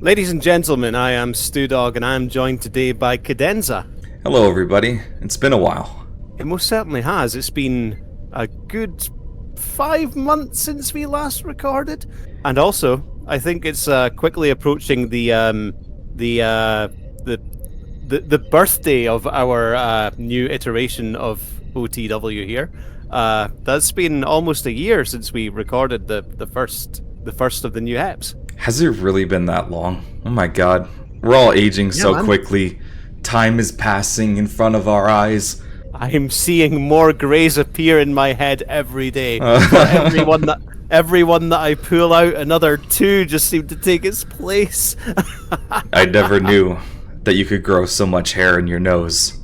Ladies and gentlemen, I am StooDogg and I am joined today by Kadenza. Hello, everybody. It's been a while. It most certainly has. It's been a good 5 months since we last recorded, and also I think it's quickly approaching the birthday of our new iteration of OTW here. That's been almost a year since we recorded the first of the new eps. Has it really been that long? Oh my god. We're all aging so man. quickly. Time is passing in front of our eyes. I'm seeing more greys appear in my head every day. For everyone that I pull out, another two just seem to take its place. I never knew that you could grow so much hair in your nose.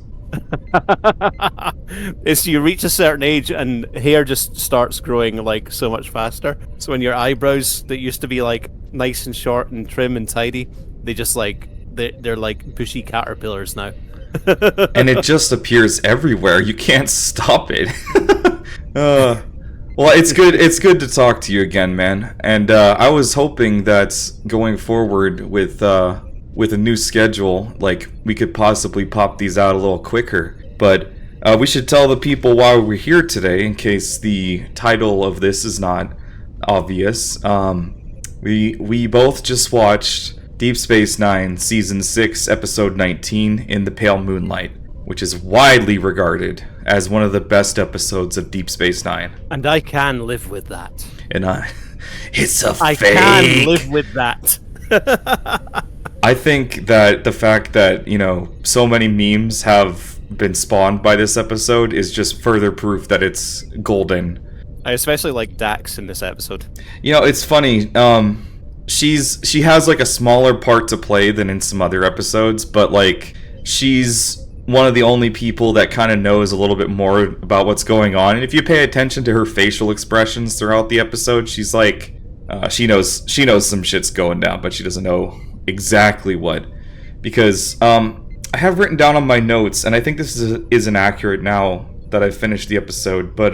It's you reach a certain age and hair just starts growing like so much faster. So when your eyebrows that used to be like nice and short and trim and tidy, they just like they're like bushy caterpillars now. And it just appears everywhere. You can't stop it. Well, it's good to talk to you again, man. And I was hoping that going forward with a new schedule, like we could possibly pop these out a little quicker. But we should tell the people why we're here today, in case the title of this is not obvious. We both just watched Deep Space Nine Season 6, Episode 19 in the Pale Moonlight, which is widely regarded as one of the best episodes of Deep Space Nine. And I can live with that. And it's a I fake. can live with that. I think that the fact that, so many memes have been spawned by this episode is just further proof that it's golden. I especially like Dax in this episode. It's funny. She has like a smaller part to play than in some other episodes, but like she's one of the only people that kind of knows a little bit more about what's going on. And if you pay attention to her facial expressions throughout the episode, she's like she knows some shit's going down, but she doesn't know exactly what. Because I have written down on my notes, and I think this is inaccurate now that I've finished the episode, but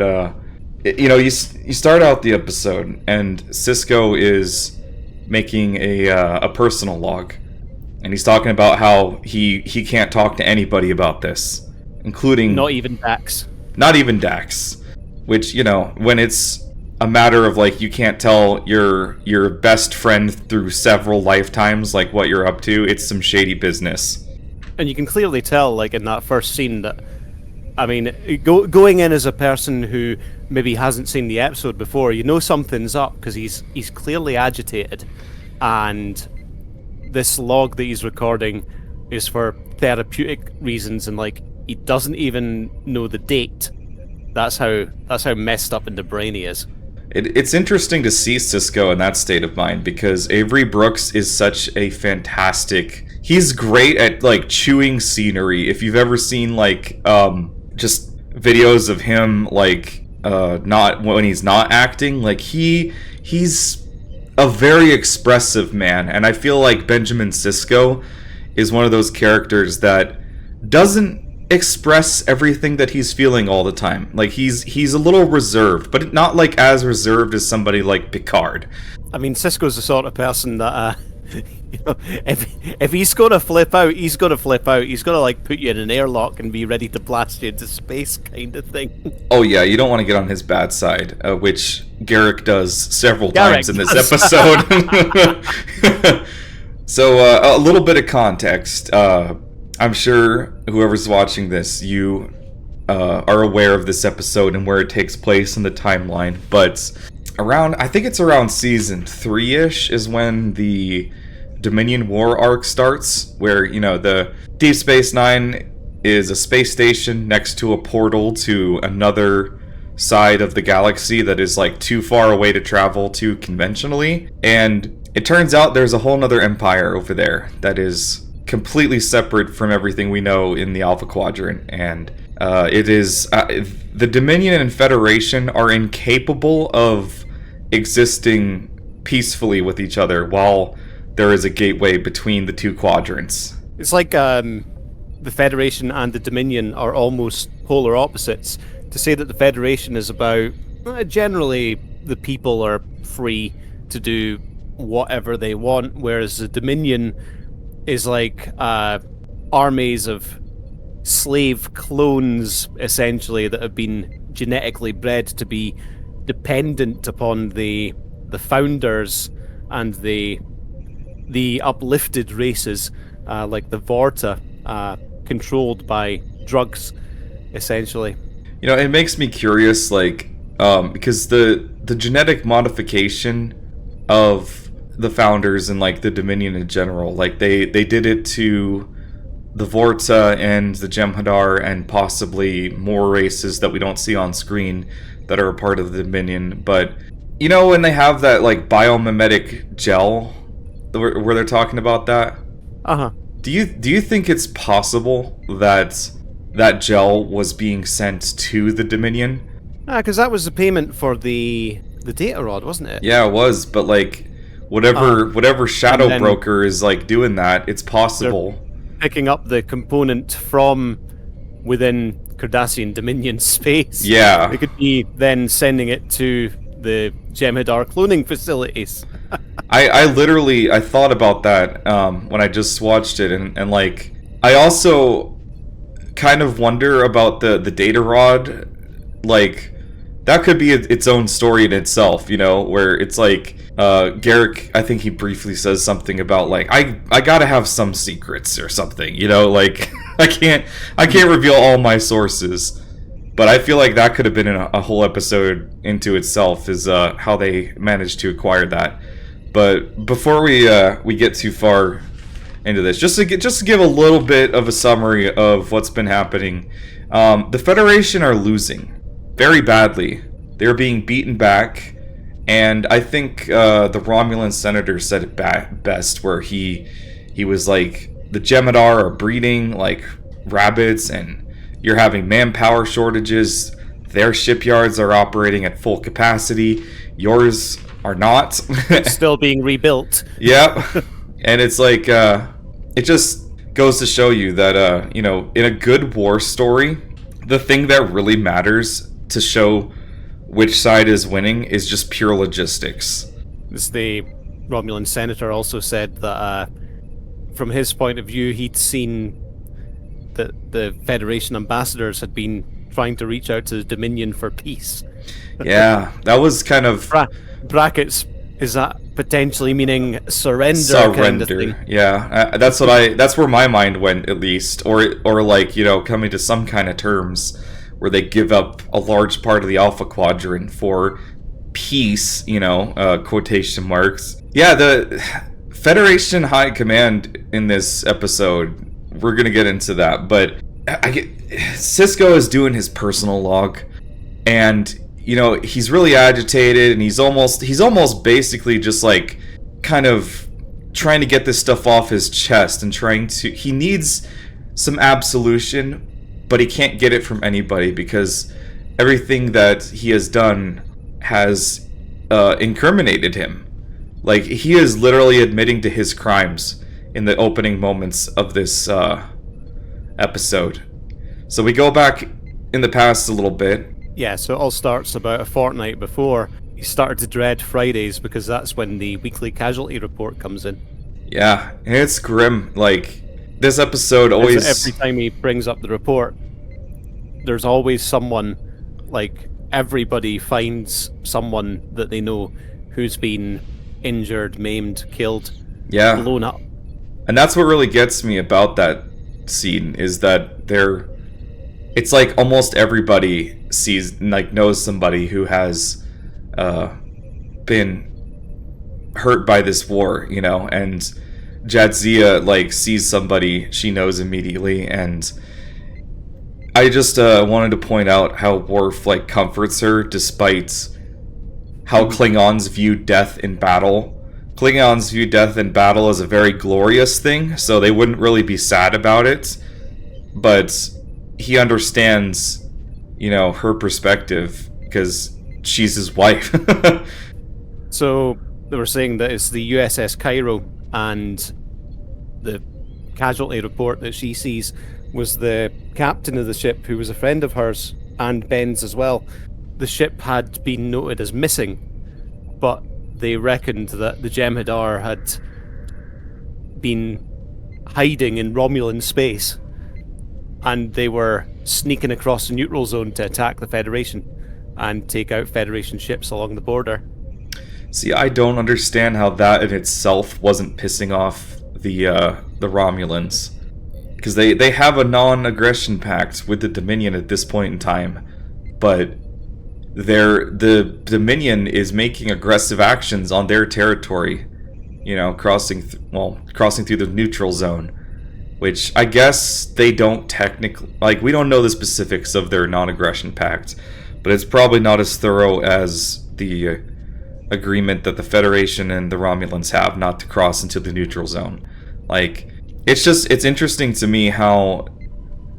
you start out the episode and Cisco is making a personal log, and he's talking about how he can't talk to anybody about this, including not even Dax, which when it's a matter of like you can't tell your best friend through several lifetimes like what you're up to, it's some shady business. And you can clearly tell, like in that first scene, that going in as a person who maybe hasn't seen the episode before, something's up because he's clearly agitated, and this log that he's recording is for therapeutic reasons, and like he doesn't even know the date. That's how messed up in the brain he is. It's interesting to see Cisco in that state of mind, because Avery Brooks is such a fantastic... He's great at like chewing scenery. If you've ever seen like just videos of him like not when he's not acting, like he's a very expressive man, and I feel like Benjamin Sisko is one of those characters that doesn't express everything that he's feeling all the time. Like he's a little reserved, but not like as reserved as somebody like Picard. I mean, Sisko's the sort of person that if he's gonna flip out, he's gonna flip out. He's gonna like put you in an airlock and be ready to blast you into space, kind of thing. Oh yeah, you don't want to get on his bad side, which Garrick does several times in this episode. So a little bit of context. I'm sure whoever's watching this, you are aware of this episode and where it takes place in the timeline, but I think it's around season 3-ish is when the Dominion War arc starts, where, the Deep Space Nine is a space station next to a portal to another side of the galaxy that is like too far away to travel to conventionally, and it turns out there's a whole nother empire over there that is completely separate from everything we know in the Alpha Quadrant, and it is the Dominion and Federation are incapable of existing peacefully with each other while there is a gateway between the two quadrants. It's like the Federation and the Dominion are almost polar opposites. To say that the Federation is about generally the people are free to do whatever they want, whereas the Dominion is like armies of slave clones, essentially, that have been genetically bred to be dependent upon the founders and the uplifted races, like the Vorta, controlled by drugs, essentially. You know, it makes me curious, like, because the genetic modification of the founders and like the Dominion in general, like they did it to the Vorta and the Jem'Hadar and possibly more races that we don't see on screen that are a part of the Dominion. But you know, when they have that like biomimetic gel, where they're talking about that, do you think it's possible that that gel was being sent to the Dominion? Because that was the payment for the data rod, wasn't it? Yeah, it was. But like, whatever shadow broker is like doing that, it's possible. Picking up the component from within Cardassian Dominion space. Yeah. They could be then sending it to the Jem'Hadar cloning facilities. I thought about that when I just watched it, and like, I also kind of wonder about the data rod. Like, that could be its own story in itself, you know, where it's like, Garrick, I think he briefly says something about like, I gotta have some secrets or something, you know, like, I can't reveal all my sources. But I feel like that could have been a whole episode into itself, is how they managed to acquire that. But before we get too far into this, just to give a little bit of a summary of what's been happening, the Federation are losing very badly. They're being beaten back, and I think the Romulan senator said it best, where he was like, the Jem'Hadar are breeding like rabbits, and you're having manpower shortages. Their shipyards are operating at full capacity. Yours are not. Still being rebuilt. Yep. And it's like, it just goes to show you that, you know, in a good war story, the thing that really matters to show which side is winning is just pure logistics. The Romulan senator also said that, from his point of view, he'd seen that the Federation ambassadors had been trying to reach out to the Dominion for peace. Yeah, that was kind of... brackets, is that potentially meaning surrender? Surrender, kind of thing? Yeah. That's where my mind went, at least. Or like, you know, coming to some kind of terms where they give up a large part of the Alpha Quadrant for peace, you know, quotation marks. Yeah, the Federation High Command in this episode, we're gonna get into that, but Sisko is doing his personal log, and you know, he's really agitated, and he's almost basically just like kind of trying to get this stuff off his chest, and he needs some absolution, but he can't get it from anybody because everything that he has done has incriminated him. Like, he is literally admitting to his crimes in the opening moments of this episode. So we go back in the past a little bit. Yeah, so it all starts about a fortnight before. He started to dread Fridays because that's when the weekly casualty report comes in. Yeah, and it's grim. Like, this episode always... Every time he brings up the report, there's always someone, like, everybody finds someone that they know who's been injured, maimed, killed, blown up. And that's what really gets me about that scene, is that it's like almost everybody knows somebody who has been hurt by this war, you know, and Jadzia like sees somebody she knows immediately, and I just wanted to point out how Worf like comforts her despite how Klingons view death in battle. Klingons view death in battle as a very glorious thing, so they wouldn't really be sad about it. But he understands, you know, her perspective because she's his wife. So they were saying that it's the USS Cairo, and the casualty report that she sees was the captain of the ship, who was a friend of hers and Ben's as well. The ship had been noted as missing, but they reckoned that the Jem'Hadar had been hiding in Romulan space, and they were sneaking across the neutral zone to attack the Federation and take out Federation ships along the border. See, I don't understand how that in itself wasn't pissing off the Romulans. Because they have a non-aggression pact with the Dominion at this point in time, but the Dominion is making aggressive actions on their territory, crossing through the neutral zone, which I guess they don't technically, we don't know the specifics of their non-aggression pact, but it's probably not as thorough as the agreement that the Federation and the Romulans have not to cross into the neutral zone. It's interesting to me how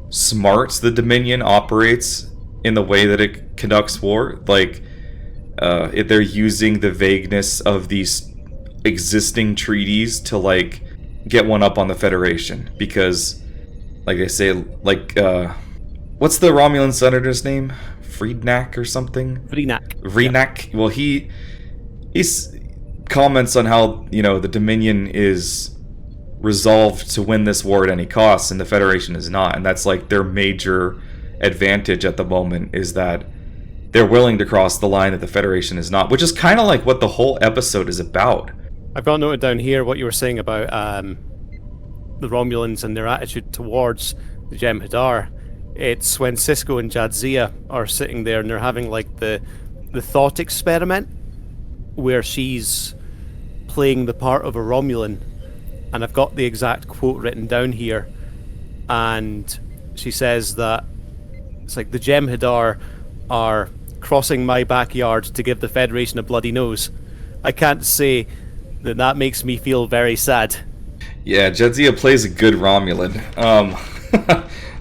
smart the Dominion operates in the way that it conducts war. They're using the vagueness of these existing treaties to, get one up on the Federation. Because, like they say, what's the Romulan senator's name? Friednack or something? Vreenak. Well, he comments on how, the Dominion is resolved to win this war at any cost, and the Federation is not. And that's their major advantage at the moment, is that they're willing to cross the line that the Federation is not, which is kind of what the whole episode is about. I've got noted down here what you were saying about the Romulans and their attitude towards the Jem'Hadar. It's when Sisko and Jadzia are sitting there and they're having the thought experiment where she's playing the part of a Romulan, and I've got the exact quote written down here, and she says that it's the Jem'Hadar are crossing my backyard to give the Federation a bloody nose. I can't say that makes me feel very sad. Yeah, Jadzia plays a good Romulan.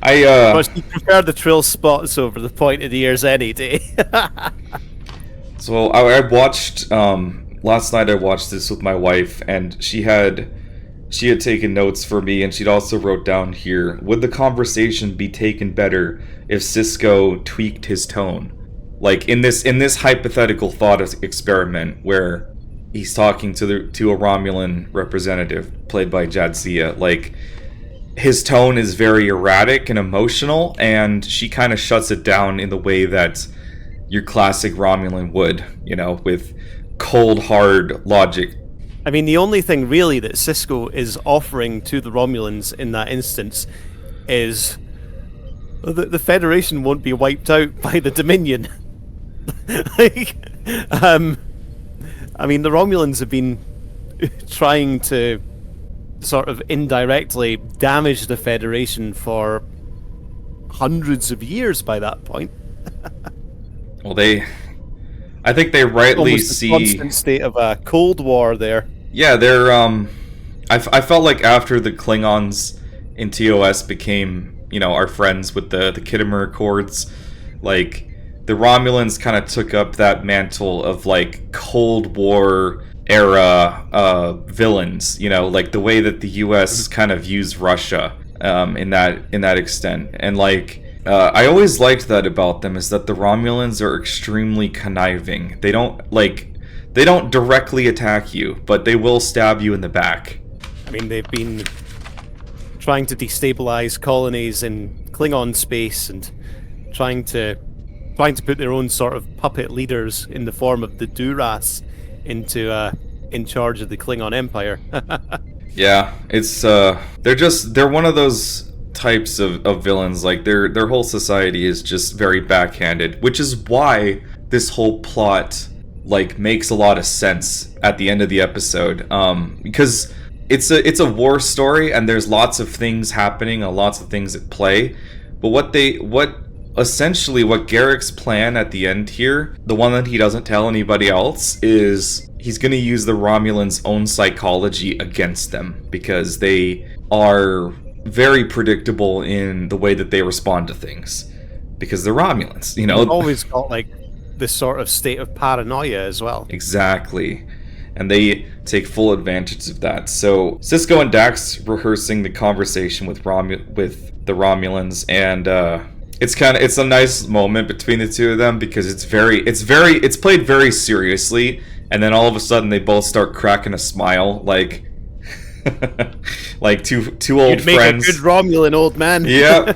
But she preferred the trill spots over the pointed ears any day. So I watched last night. I watched this with my wife, and she had taken notes for me, and she'd also wrote down here: would the conversation be taken better if Sisko tweaked his tone? In this hypothetical thought experiment where he's talking to a Romulan representative played by Jadzia, his tone is very erratic and emotional, and she kind of shuts it down in the way that your classic Romulan would, with cold, hard logic. I mean, the only thing really that Sisko is offering to the Romulans in that instance is that the Federation won't be wiped out by the Dominion. I mean, the Romulans have been trying to sort of indirectly damage the Federation for hundreds of years by that point. Well, I think they rightly almost see a constant state of a Cold War there. Yeah, they're I felt like after the Klingons in TOS became, our friends with the Khitomer Accords, the Romulans kind of took up that mantle of Cold War era villains, the way that the US kind of used Russia in that extent. And I always liked that about them, is that the Romulans are extremely conniving. They don't directly attack you, but they will stab you in the back. I mean, they've been trying to destabilize colonies in Klingon space and trying to put their own sort of puppet leaders in the form of the Duras in charge of the Klingon Empire. Yeah, it's they're one of those types of villains. Their whole society is just very backhanded, which is why this whole plot makes a lot of sense at the end of the episode, because it's a war story and there's lots of things happening and lots of things at play. But what Garrick's plan at the end here, the one that he doesn't tell anybody else, is he's going to use the Romulans' own psychology against them, because they are very predictable in the way that they respond to things, because they're Romulans, They've always got this sort of state of paranoia as well. Exactly. And they take full advantage of that. So Sisko and Dax rehearsing the conversation with the Romulans, and it's a nice moment between the two of them, because it's played very seriously, and then all of a sudden they both start cracking a smile, like like two old You'd make friends. a good Romulan, old man. Yeah.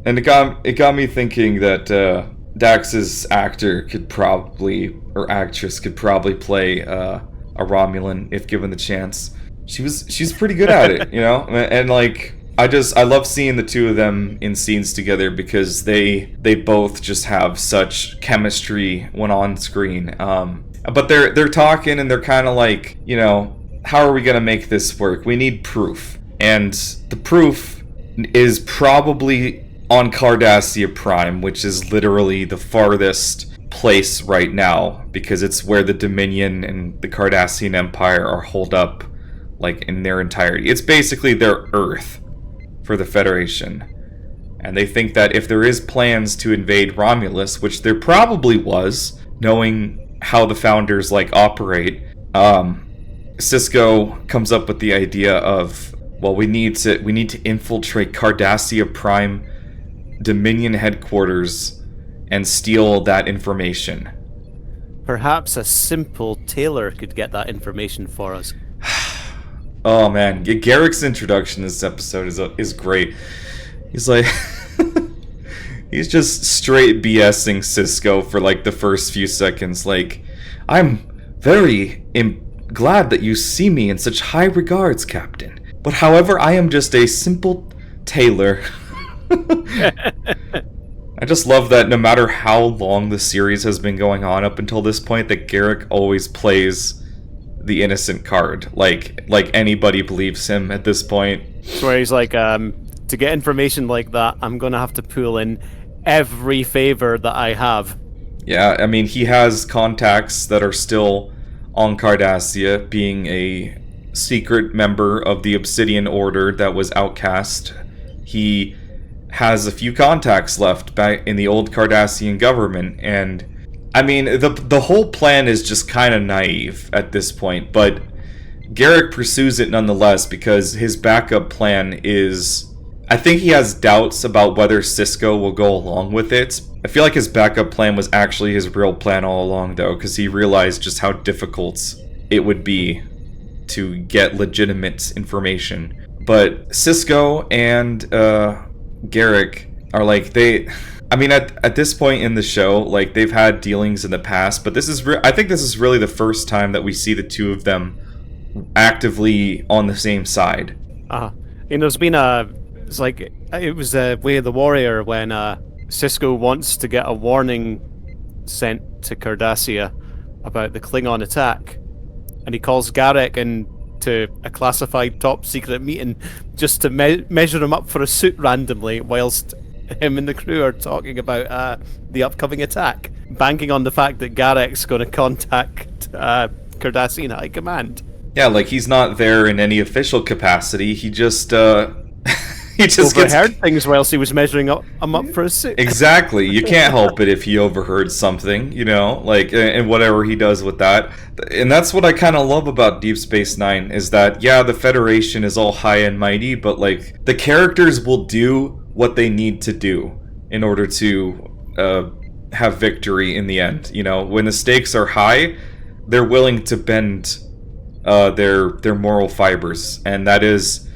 And it got me thinking that Dax's actor could probably, or actress could probably play a Romulan if given the chance. She's pretty good at it, you know? And like I love seeing the two of them in scenes together because they both just have such chemistry when on screen. But they're talking and they're kind of like, you know, how are we going to make this work? We need proof. And the proof is probably on Cardassia Prime, which is literally the farthest place right now because it's where the Dominion and the Cardassian Empire are holed up, like, in their entirety. It's basically their Earth for the Federation. And they think that if there is plans to invade Romulus, which there probably was, knowing how the Founders, like, operate, Sisko comes up with the idea of, well, we need to infiltrate Cardassia Prime Dominion headquarters and steal that information. Perhaps a simple tailor could get that information for us. Oh man, Garrick's introduction to this episode is great. He's like, he's just straight BSing Sisko for like the first few seconds. Like, I'm very glad that you see me in such high regards, Captain. But however, I am just a simple tailor. I just love that no matter how long the series has been going on up until this point, that Garrick always plays the innocent card. Like anybody believes him at this point. Where he's like, to get information like that, I'm gonna have to pull in every favor that I have. Yeah, I mean, he has contacts that are still on Cardassia, being a secret member of the Obsidian Order that was outcast. He has a few contacts left back in the old Cardassian government, and I mean, the whole plan is just kind of naive at this point, but Garrick pursues it nonetheless because his backup plan is, I think he has doubts about whether Sisko will go along with it. I feel like his backup plan was actually his real plan all along, though, because he realized just how difficult it would be to get legitimate information. But Sisko and Garrick are like, I mean, at this point in the show, like, they've had dealings in the past, but this is I think this is really the first time that we see the two of them actively on the same side. And there's been it was Way of the Warrior when Sisko wants to get a warning sent to Cardassia about the Klingon attack, and he calls Garrick into a classified top secret meeting just to measure him up for a suit randomly whilst him and the crew are talking about the upcoming attack, banking on the fact that Garrick's going to contact Cardassian High Command. Yeah, like, he's not there in any official capacity. He just overheard things whilst he was measuring him up for a suit. Exactly. You can't help it if he overheard something, you know, like, and whatever he does with that. And that's what I kind of love about Deep Space Nine, is that, yeah, the Federation is all high and mighty, but, like, the characters will do what they need to do in order to have victory in the end. You know, when the stakes are high, they're willing to bend their moral fibers, and that is,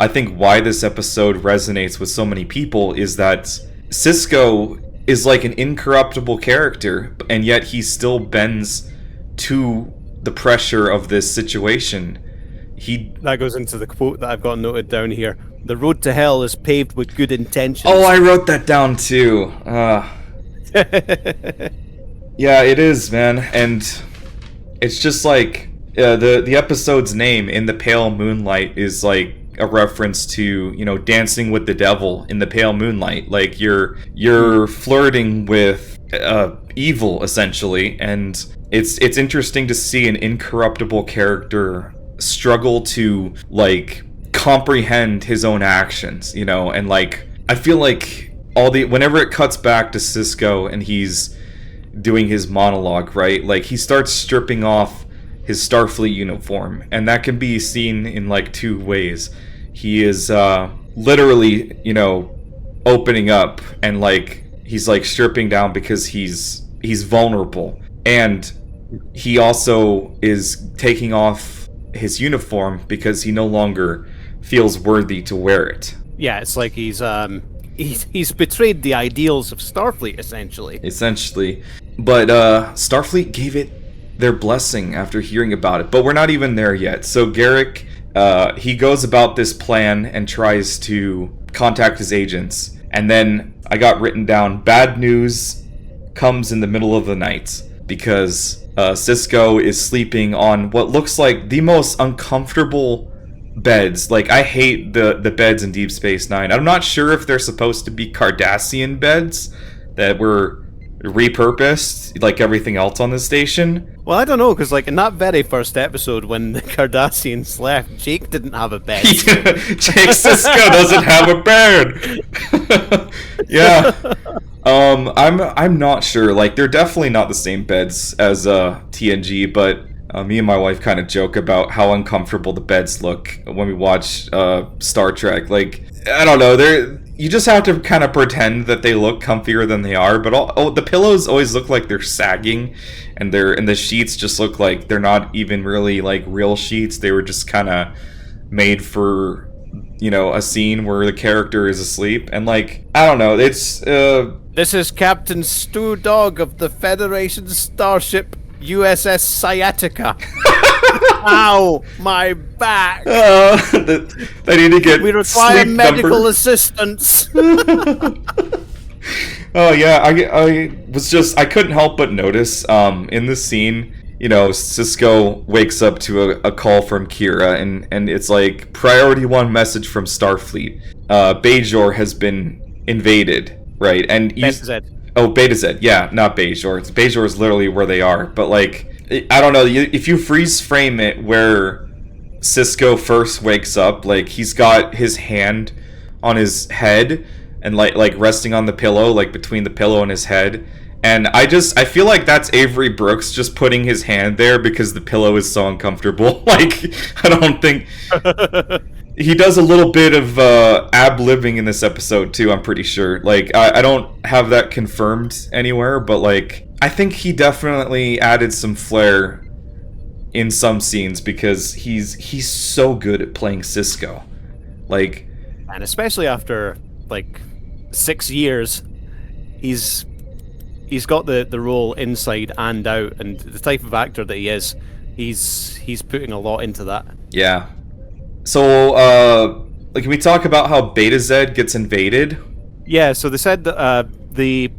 I think, why this episode resonates with so many people, is that Sisko is like an incorruptible character, and yet he still bends to the pressure of this situation. That goes into the quote that I've got noted down here. The road to hell is paved with good intentions. Oh, I wrote that down too. Yeah, it is, man. And it's just like, the episode's name, In the Pale Moonlight, is like a reference to, you know, dancing with the devil in the pale moonlight. Like, you're flirting with evil, essentially, and it's interesting to see an incorruptible character struggle to, like, comprehend his own actions, you know. And, like, I feel like whenever it cuts back to Sisko and he's doing his monologue, right, like, he starts stripping off his Starfleet uniform, and that can be seen in, like, two ways. He is literally, you know, opening up, and, like, he's, like, stripping down because he's vulnerable. And he also is taking off his uniform because he no longer feels worthy to wear it. Yeah, it's like he's betrayed the ideals of Starfleet, essentially. But Starfleet gave it their blessing after hearing about it. But we're not even there yet. So Garrick, he goes about this plan and tries to contact his agents. And then I got written down, bad news comes in the middle of the night because Sisko is sleeping on what looks like the most uncomfortable beds. Like, I hate the beds in Deep Space Nine. I'm not sure if they're supposed to be Cardassian beds that were repurposed like everything else on the station. Well, I don't know, because like in that very first episode when the Cardassians left, Jake didn't have a bed. Jake Sisko doesn't have a bed. Yeah. I'm not sure. Like, they're definitely not the same beds as TNG, but me and my wife kind of joke about how uncomfortable the beds look when we watch Star Trek. Like, I don't know, you just have to kind of pretend that they look comfier than they are. But the pillows always look like they're sagging, and the sheets just look like they're not even really like real sheets. They were just kind of made for, you know, a scene where the character is asleep. And like, I don't know, it's This is Captain StooDogg of the Federation starship USS Sciatica. Ow, my back. They need to get. We require sleep medical number. assistance. Oh yeah, I couldn't help but notice in this scene, you know, Sisko wakes up to a call from Kira, and it's like priority 1 message from Starfleet. Bajor has been invaded, right? And Beta Z. Oh, Beta Z, yeah, not Bajor. Bajor is literally where they are, but like, I don't know, if you freeze frame it where Sisko first wakes up, like he's got his hand on his head and like resting on the pillow, like between the pillow and his head. And I feel like that's Avery Brooks just putting his hand there because the pillow is so uncomfortable. Like, I don't think... He does a little bit of ab-libbing in this episode, too, I'm pretty sure. Like, I don't have that confirmed anywhere, but, like, I think he definitely added some flair in some scenes because he's so good at playing Sisko. Like... And especially after, like, 6 years, he's got the role inside and out, and the type of actor that he is, he's putting a lot into that. Yeah. So, like, can we talk about how Beta Z gets invaded? Yeah, so they said that the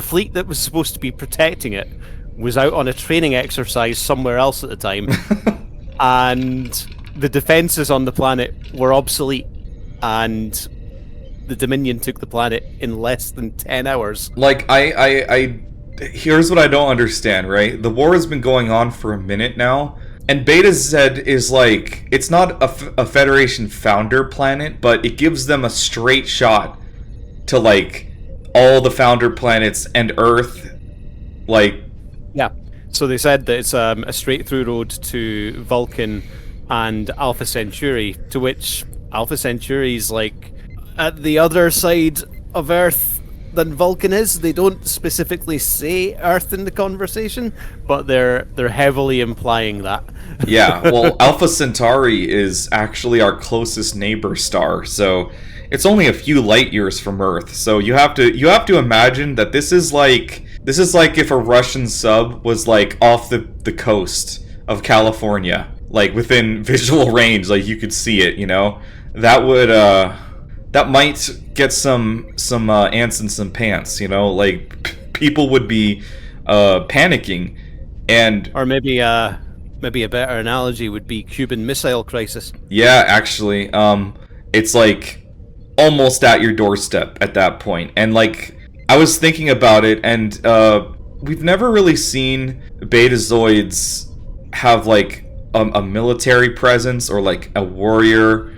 fleet that was supposed to be protecting it was out on a training exercise somewhere else at the time, and the defenses on the planet were obsolete, and the Dominion took the planet in less than 10 hours. Like, I here's what I don't understand, right? The war has been going on for a minute now, and Beta Z is like, it's not a Federation founder planet, but it gives them a straight shot to, like, all the founder planets and Earth, like... Yeah, so they said that it's a straight-through road to Vulcan and Alpha Centauri, to which Alpha Centauri's, like, at the other side of Earth than Vulcan is. They don't specifically say Earth in the conversation, but they're heavily implying that. Yeah, well, Alpha Centauri is actually our closest neighbor star, so it's only a few light years from Earth. So you have to imagine that this is like if a Russian sub was like off the coast of California, like within visual range, like you could see it, you know. That would that might get some ants in some pants, you know, like people would be panicking. And or maybe a better analogy would be Cuban Missile Crisis. Yeah, actually, it's like almost at your doorstep at that point. And like, I was thinking about it, and we've never really seen Betazoids have like a military presence or like a warrior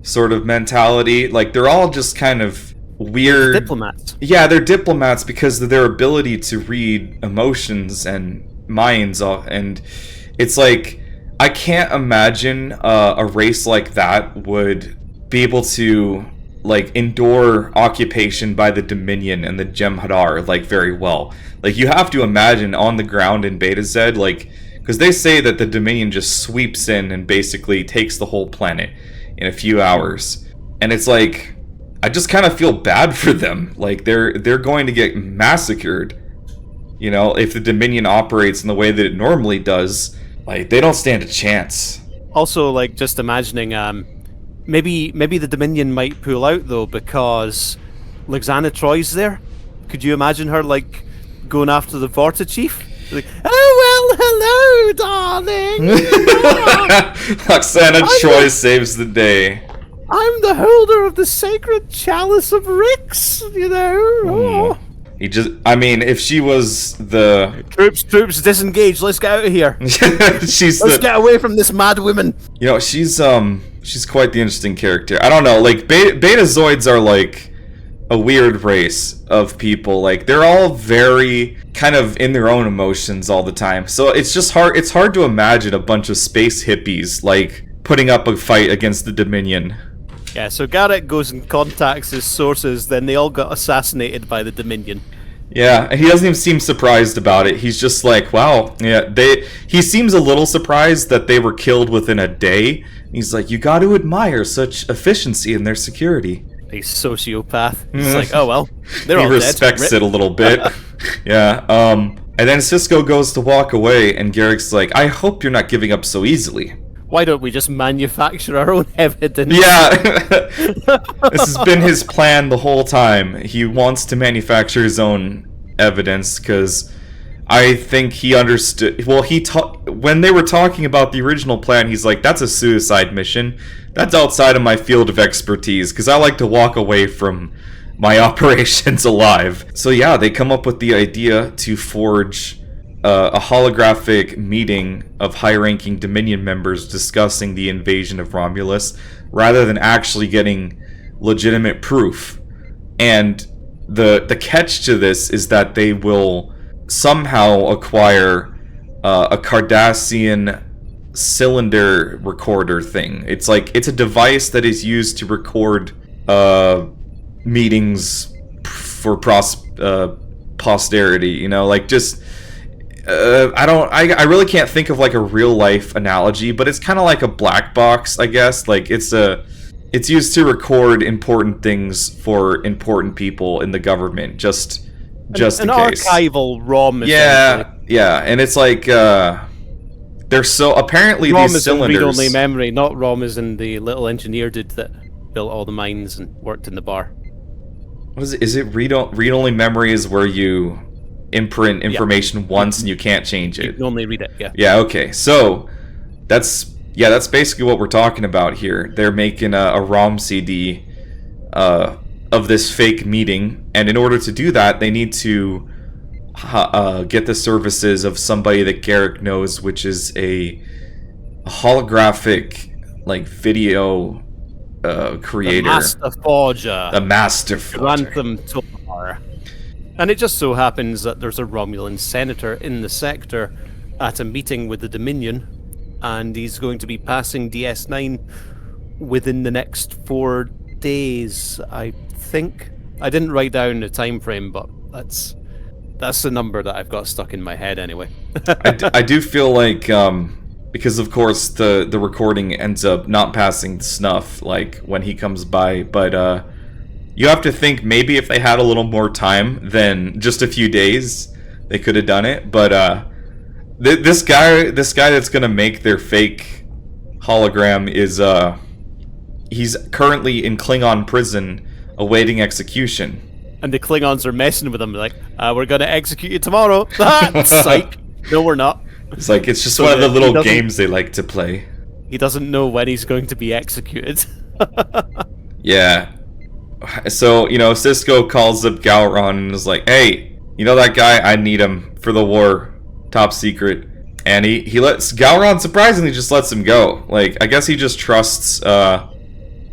sort of mentality. Like, they're all just kind of weird diplomats. Yeah, they're diplomats because of their ability to read emotions and minds, and it's like, I can't imagine a race like that would be able to like endure occupation by the Dominion and the Jem'Hadar like very well. Like you have to imagine on the ground in Beta Z, like because they say that the Dominion just sweeps in and basically takes the whole planet in a few hours, and it's like I just kind of feel bad for them. Like they're going to get massacred. You know, if the Dominion operates in the way that it normally does, like they don't stand a chance. Also, like just imagining, maybe the Dominion might pull out though because Lexana Troy's there. Could you imagine her like going after the Vorta Chief? Like, oh well, hello, darling. Lexana Troy saves the day. I'm the holder of the sacred chalice of Rix, you know. Oh. He just, I mean, if she was the... Troops, disengage, let's get out of here. Let's get away from this mad woman. You know, she's quite the interesting character. I don't know, like, Betazoids are, like, a weird race of people. Like, they're all very kind of in their own emotions all the time. So it's just it's hard to imagine a bunch of space hippies, like, putting up a fight against the Dominion. Yeah, so Garrett goes and contacts his sources, then they all got assassinated by the Dominion. Yeah, and he doesn't even seem surprised about it. He's just like, wow, yeah, he seems a little surprised that they were killed within a day. He's like, you got to admire such efficiency in their security. A sociopath. He's like, oh well, they're all dead. He respects it a little bit. Yeah, and then Cisco goes to walk away, and Garrick's like, I hope you're not giving up so easily. Why don't we just manufacture our own evidence? Yeah, this has been his plan the whole time. He wants to manufacture his own evidence because I think he understood. Well, when they were talking about the original plan, he's like, that's a suicide mission. That's outside of my field of expertise because I like to walk away from my operations alive. So yeah, they come up with the idea to forge a holographic meeting of high-ranking Dominion members discussing the invasion of Romulus, rather than actually getting legitimate proof. And the catch to this is that they will somehow acquire a Cardassian cylinder recorder thing. It's a device that is used to record meetings for posterity. You know, like just. I really can't think of like a real life analogy, but it's kind of like a black box, I guess. Like it's used to record important things for important people in the government, just in case. An archival ROM. Yeah, and it's like they're so apparently ROM these is cylinders. In read-only memory, not ROM is in the little engineer dude that built all the mines and worked in the bar. What is it? Is it read-only memory? Is where you imprint information once and you can't change it. You can only read it, yeah. Yeah, okay. So that's basically what we're talking about here. They're making a ROM CD of this fake meeting, and in order to do that, they need to get the services of somebody that Garrick knows, which is a holographic like video creator. The Master Forger. The Master Forger. Grantham Tovar. And it just so happens that there's a Romulan senator in the sector at a meeting with the Dominion, and he's going to be passing DS9 within the next 4 days, I think. I didn't write down the time frame, but that's the number that I've got stuck in my head anyway. I do feel like, because of course the recording ends up not passing snuff, like when he comes by, but you have to think maybe if they had a little more time than just a few days, they could have done it. But this guy that's gonna make their fake hologram is he's currently in Klingon prison awaiting execution. And the Klingons are messing with him, like, we're gonna execute you tomorrow. Psych. No, we're not. It's like it's just one of the little games they like to play. He doesn't know when he's going to be executed. Yeah. So, you know, Cisco calls up Gowron and is like, hey, you know that guy? I need him for the war. Top secret. And he lets Gowron surprisingly just lets him go. Like, I guess he just trusts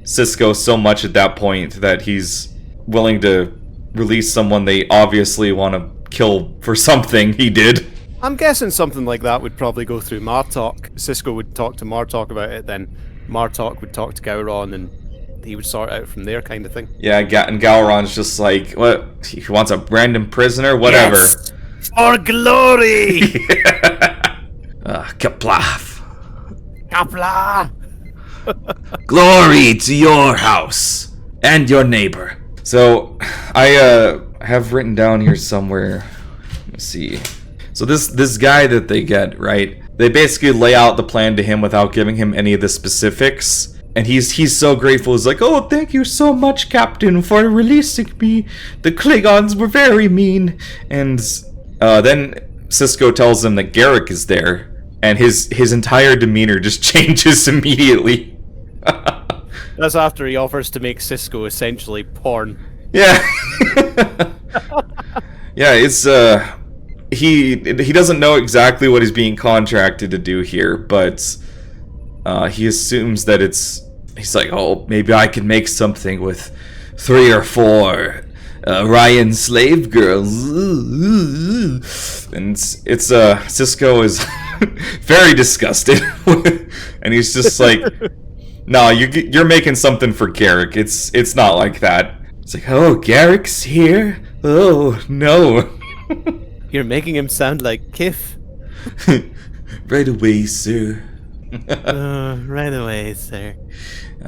Cisco so much at that point that he's willing to release someone they obviously want to kill for something he did. I'm guessing something like that would probably go through Martok. Cisco would talk to Martok about it, then Martok would talk to Gowron, and he would sort out from there, kind of thing. Yeah, and Gowron's just like, what? He wants a random prisoner? Whatever. Yes! For glory! Kaplaf. Kapla! Glory to your house and your neighbor. So, I have written down here somewhere. Let's see. So this guy that they get, right? They basically lay out the plan to him without giving him any of the specifics. And he's so grateful. He's like, oh, thank you so much, Captain, for releasing me. The Klingons were very mean. And then Sisko tells him that Garrick is there. And his entire demeanor just changes immediately. That's after he offers to make Sisko essentially porn. Yeah. Yeah, it's he doesn't know exactly what he's being contracted to do here, but he assumes that he's like, oh, maybe I can make something with 3 or 4 Ryan slave girls. And it's Sisko is very disgusted. And he's just like, no, you're making something for Garrick. It's not like that. It's like, oh, Garrick's here? Oh, no. You're making him sound like Kif. Right away, sir. Right away, sir.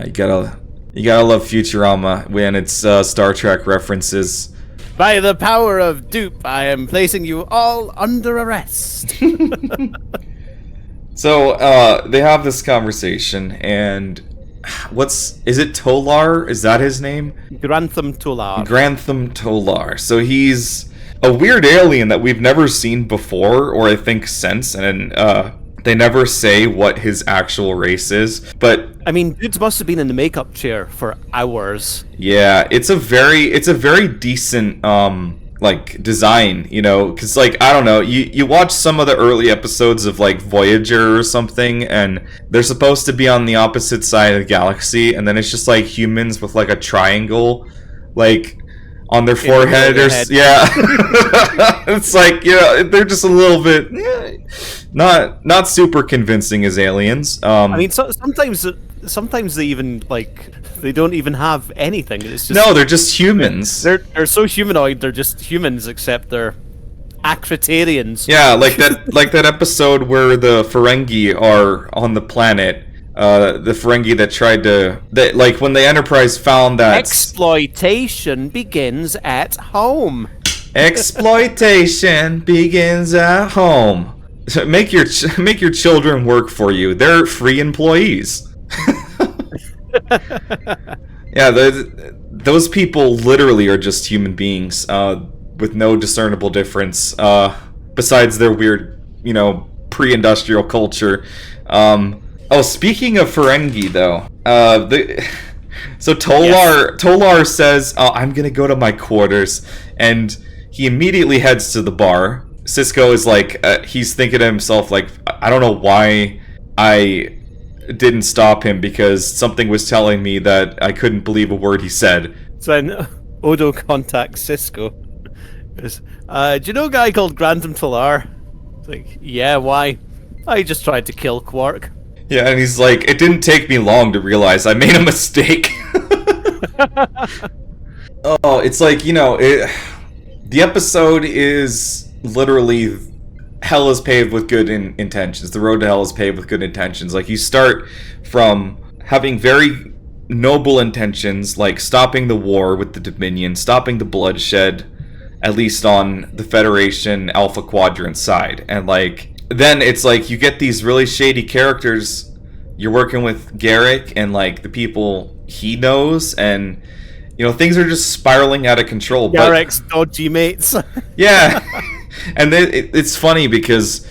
You gotta love Futurama when it's Star Trek references. By the power of dupe, I am placing you all under arrest. So, they have this conversation, and is it Tolar? Is that his name? Grantham Tolar. Grantham Tolar. So he's a weird alien that we've never seen before, or I think since, and they never say what his actual race is, but I mean, dudes must have been in the makeup chair for hours. yeah, it's a very decent like design, you know, because like I don't know, you watch some of the early episodes of like Voyager or something, and they're supposed to be on the opposite side of the galaxy, and then it's just like humans with like a triangle, like on their forehead, or yeah. It's like, yeah, they're just a little bit not super convincing as aliens. I mean, sometimes they even they don't even have anything. It's just, no, they're just humans. They're so humanoid. They're just humans, except they're Akritarians. Yeah, like that episode where the Ferengi are on the planet. The Ferengi that tried to like when the Enterprise found that exploitation begins at home. Exploitation begins at home. Make your children work for you. They're free employees. Yeah, those people literally are just human beings with no discernible difference besides their weird, pre-industrial culture. Oh, speaking of Ferengi, though, so Tolar says, "Oh, I'm gonna go to my quarters," and he immediately heads to the bar. Sisko is like, he's thinking to himself, like, I don't know why I didn't stop him, because something was telling me that I couldn't believe a word he said. So then Odo contacts Sisko. Goes, do you know a guy called Grantham Tolar? It's like, yeah, why? I just tried to kill Quark. Yeah, and he's like, it didn't take me long to realize I made a mistake. Oh, it's like, the episode is literally hell is paved with good intentions. The road to hell is paved with good intentions. Like, you start from having very noble intentions, like stopping the war with the Dominion, stopping the bloodshed, at least on the Federation Alpha Quadrant side. And, then it's like you get these really shady characters. You're working with Garrick and, the people he knows, and, things are just spiraling out of control. Garrick's dodgy mates. Yeah. And then it's funny because,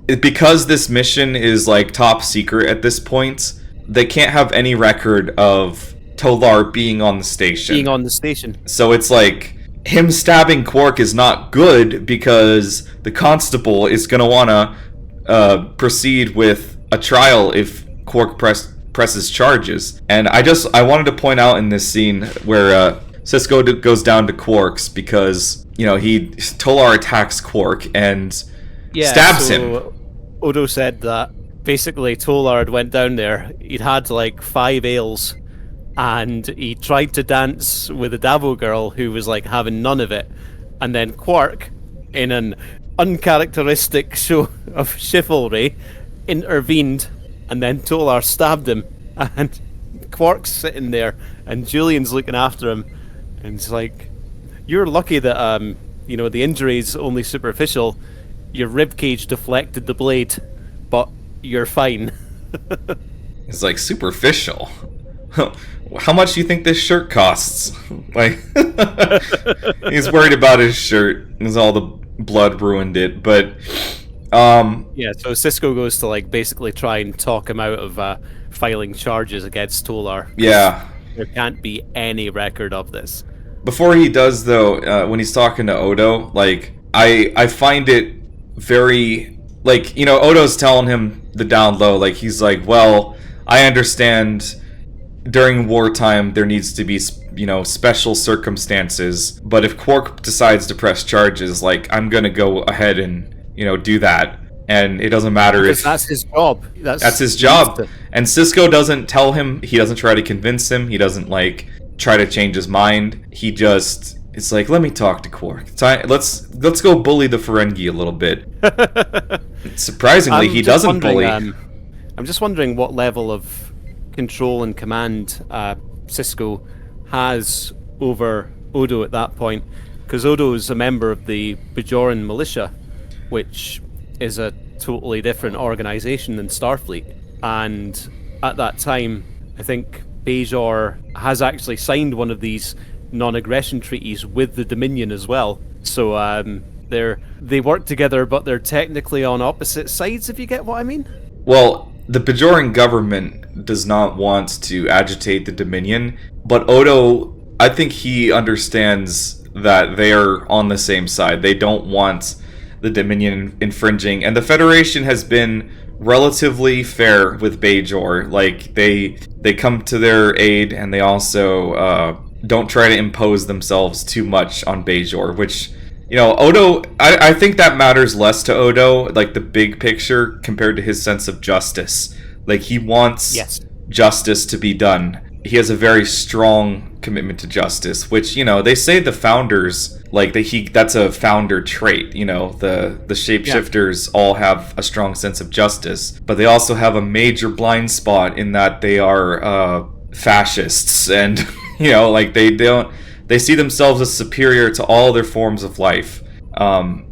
because this mission is, top secret at this point, they can't have any record of Tolar being on the station. So it's like, him stabbing Quark is not good because the constable is going to want to proceed with a trial if Quark presses charges. And I wanted to point out in this scene where Sisko goes down to Quark's because, Tolar attacks Quark and stabs him. Odo said that basically Tolar went down there, he'd had 5 ales, and he tried to dance with a Davo girl who was like having none of it, and then Quark, in an uncharacteristic show of chivalry, intervened, and then Tolar stabbed him, and Quark's sitting there, and Julian's looking after him, and it's like, you're lucky that the injury's only superficial. Your rib cage deflected the blade, but you're fine. It's like, superficial. How much do you think this shirt costs? Like, he's worried about his shirt, because all the blood ruined it. But yeah, so Cisco goes to like basically try and talk him out of filing charges against Tolar. Yeah, There can't be any record of this. before he does though, when he's talking to Odo, like, I find it very, like, Odo's telling him the down low, like, he's like, well, I understand during wartime there needs to be, special circumstances, but if Quark decides to press charges, like, I'm gonna go ahead and, do that, and it doesn't matter Because if... that's his job. That's his job. And Cisco doesn't tell him, he doesn't try to convince him, he doesn't, like, try to change his mind. He just... It's like, let me talk to Quark. Let's go bully the Ferengi a little bit. Surprisingly, he doesn't bully. I'm just wondering what level of control and command Cisco has over Odo at that point, because Odo is a member of the Bajoran militia, which is a totally different organization than Starfleet. And at that time, I think Bajor has actually signed one of these non-aggression treaties with the Dominion as well. So they work together, but they're technically on opposite sides, if you get what I mean. Well, the Bajoran government does not want to agitate the Dominion, but Odo, I think he understands that they are on the same side. They don't want the Dominion infringing, and the Federation has been relatively fair with Bajor. Like, they come to their aid, and they also don't try to impose themselves too much on Bajor, which, Odo, I think that matters less to Odo, like the big picture, compared to his sense of justice. Like, he wants justice to be done. He has a very strong commitment to justice, which, they say the founders, like, that's a founder trait, the shapeshifters all have a strong sense of justice, but they also have a major blind spot in that they are fascists, and they see themselves as superior to all other forms of life,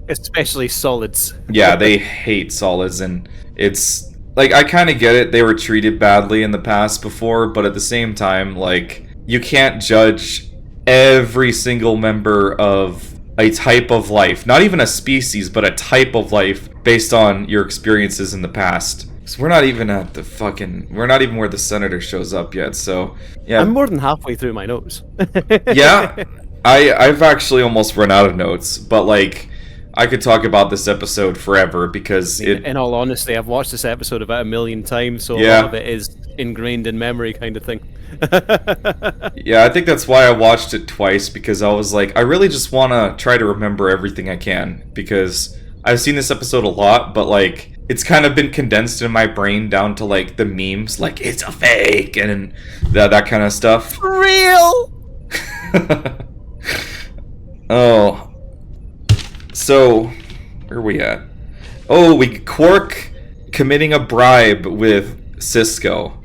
especially solids. Yeah, they hate solids, and it's like, I kind of get it, they were treated badly in the past before, but at the same time, like, you can't judge every single member of a type of life, not even a species, but a type of life, based on your experiences in the past. So we're not even where the senator shows up yet, so, yeah. I'm more than halfway through my notes. Yeah, I've actually almost run out of notes, but, like, I could talk about this episode forever, because in all honesty, I've watched this episode about 1 million times, so a lot of it is ingrained in memory kind of thing. Yeah, I think that's why I watched it twice, because I was like, I really just want to try to remember everything I can, because I've seen this episode a lot, but, like, it's kind of been condensed in my brain down to, like, the memes, like, it's a fake, and that kind of stuff. For real? Oh. So, where are we at? Oh, Quark committing a bribe with Cisco.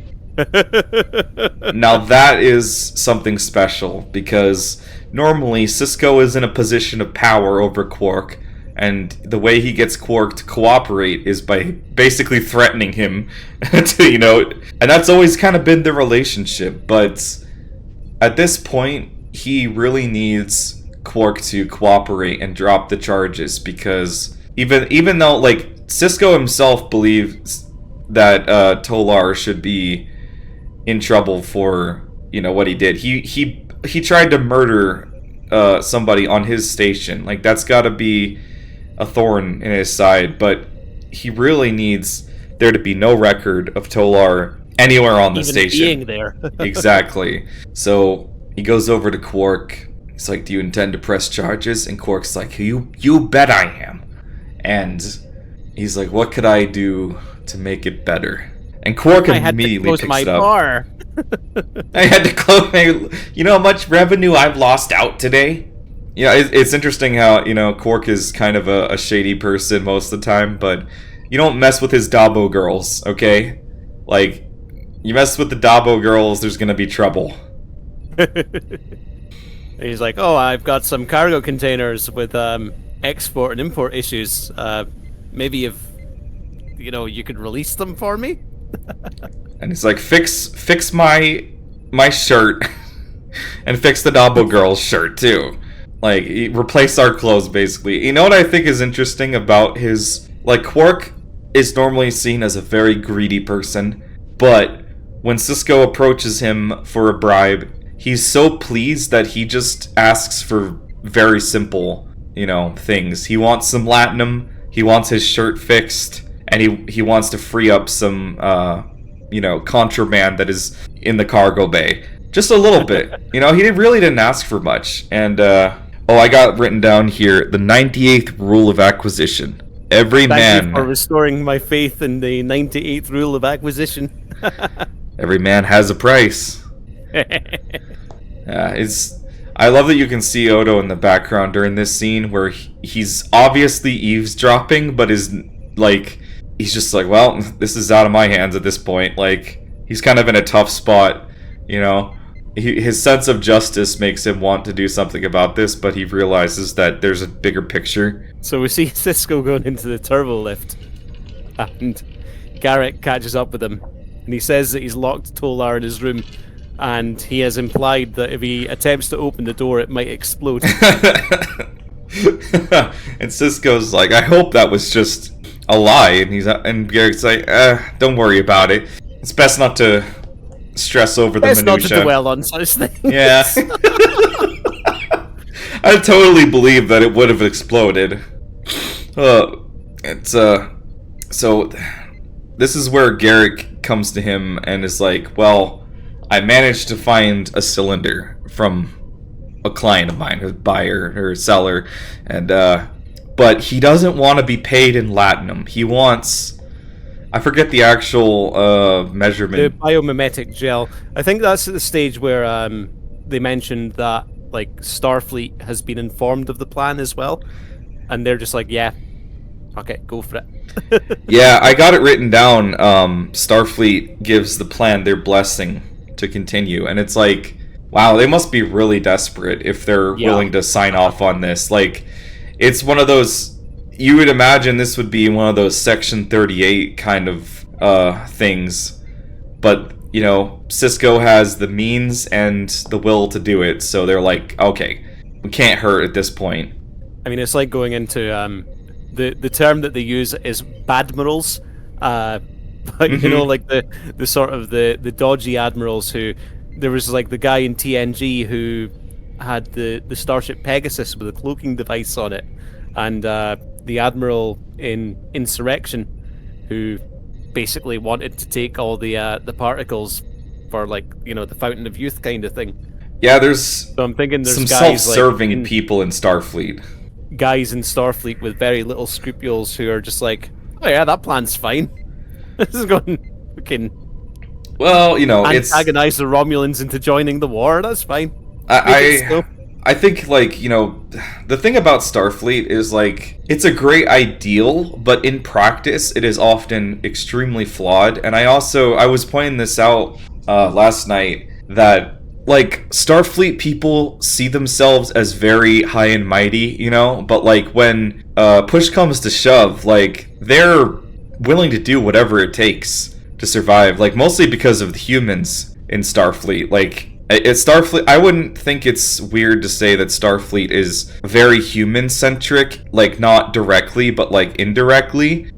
Now that is something special, because normally Cisco is in a position of power over Quark, and the way he gets Quark to cooperate is by basically threatening him to, and that's always kind of been the relationship, but at this point, he really needs Quark to cooperate and drop the charges, because even though, like, Cisco himself believes that Tolar should be in trouble for what he did. He tried to murder somebody on his station. Like, that's got to be a thorn in his side, but he really needs there to be no record of Tolar anywhere on the station. Being there. Exactly. So he goes over to Quark. He's like, do you intend to press charges? And Quark's like, you bet I am. And he's like, what could I do to make it better? And Quark I had to immediately close picks my it up. bar. I had to close my... You know how much revenue I've lost out today? Yeah, it's interesting how, Quark is kind of a shady person most of the time, but you don't mess with his Dabo girls, okay? Like, you mess with the Dabo girls, there's gonna be trouble. He's like, oh, I've got some cargo containers with export and import issues. Maybe if, you could release them for me? And he's like, fix my shirt, and fix the Dabo girl's shirt too. Like, replace our clothes, basically. You know what I think is interesting about his... Like, Quark is normally seen as a very greedy person, but when Sisko approaches him for a bribe, he's so pleased that he just asks for very simple, things. He wants some latinum, he wants his shirt fixed, and he wants to free up some, contraband that is in the cargo bay. Just a little bit. He really didn't ask for much. And, I got written down here, the 98th rule of acquisition. Thank you for restoring my faith in the 98th rule of acquisition. Every man has a price. I love that you can see Odo in the background during this scene where he's obviously eavesdropping, but he's just like, well, this is out of my hands at this point. Like, he's kind of in a tough spot, His sense of justice makes him want to do something about this, but he realizes that there's a bigger picture. So we see Sisko going into the turbo lift, and Garrick catches up with him, and he says that he's locked Tolar in his room, and he has implied that if he attempts to open the door, it might explode. And Sisko's like, I hope that was just a lie, and Garrick's like, don't worry about it. It's best not to stress over the minutia. Not to dwell on such things. Yeah. I totally believe that it would have exploded. So this is where Garrick comes to him and is like, well, I managed to find a cylinder from a client of mine, a buyer or a seller, and but he doesn't want to be paid in latinum. He wants... I forget the actual measurement. The biomimetic gel. I think that's at the stage where they mentioned that Starfleet has been informed of the plan as well, and they're just like, yeah, okay, go for it. Yeah, I got it written down. Starfleet gives the plan their blessing to continue, and it's like, wow, they must be really desperate if they're willing to sign off on this. Like, it's one of those... You would imagine this would be one of those Section 38 kind of things, but, Sisko has the means and the will to do it, so they're like, okay, we can't hurt at this point. I mean, it's like going into, the term that they use is badmirals, but, the sort of the dodgy admirals who, there was the guy in TNG who had the Starship Pegasus with a cloaking device on it, and, the admiral in Insurrection, who basically wanted to take all the particles for the Fountain of Youth kind of thing. Yeah, there's so I'm thinking there's some guys self-serving people in Starfleet. Guys in Starfleet with very little scruples who are just like, oh yeah, that plan's fine. This is going fucking. Well, it's antagonize the Romulans into joining the war. That's fine. I think, the thing about Starfleet is, it's a great ideal, but in practice, it is often extremely flawed. And I was pointing this out last night, that, Starfleet people see themselves as very high and mighty, but, when push comes to shove, they're willing to do whatever it takes to survive, mostly because of the humans in Starfleet. Starfleet, I wouldn't think it's weird to say that Starfleet is very human-centric, not directly, but indirectly.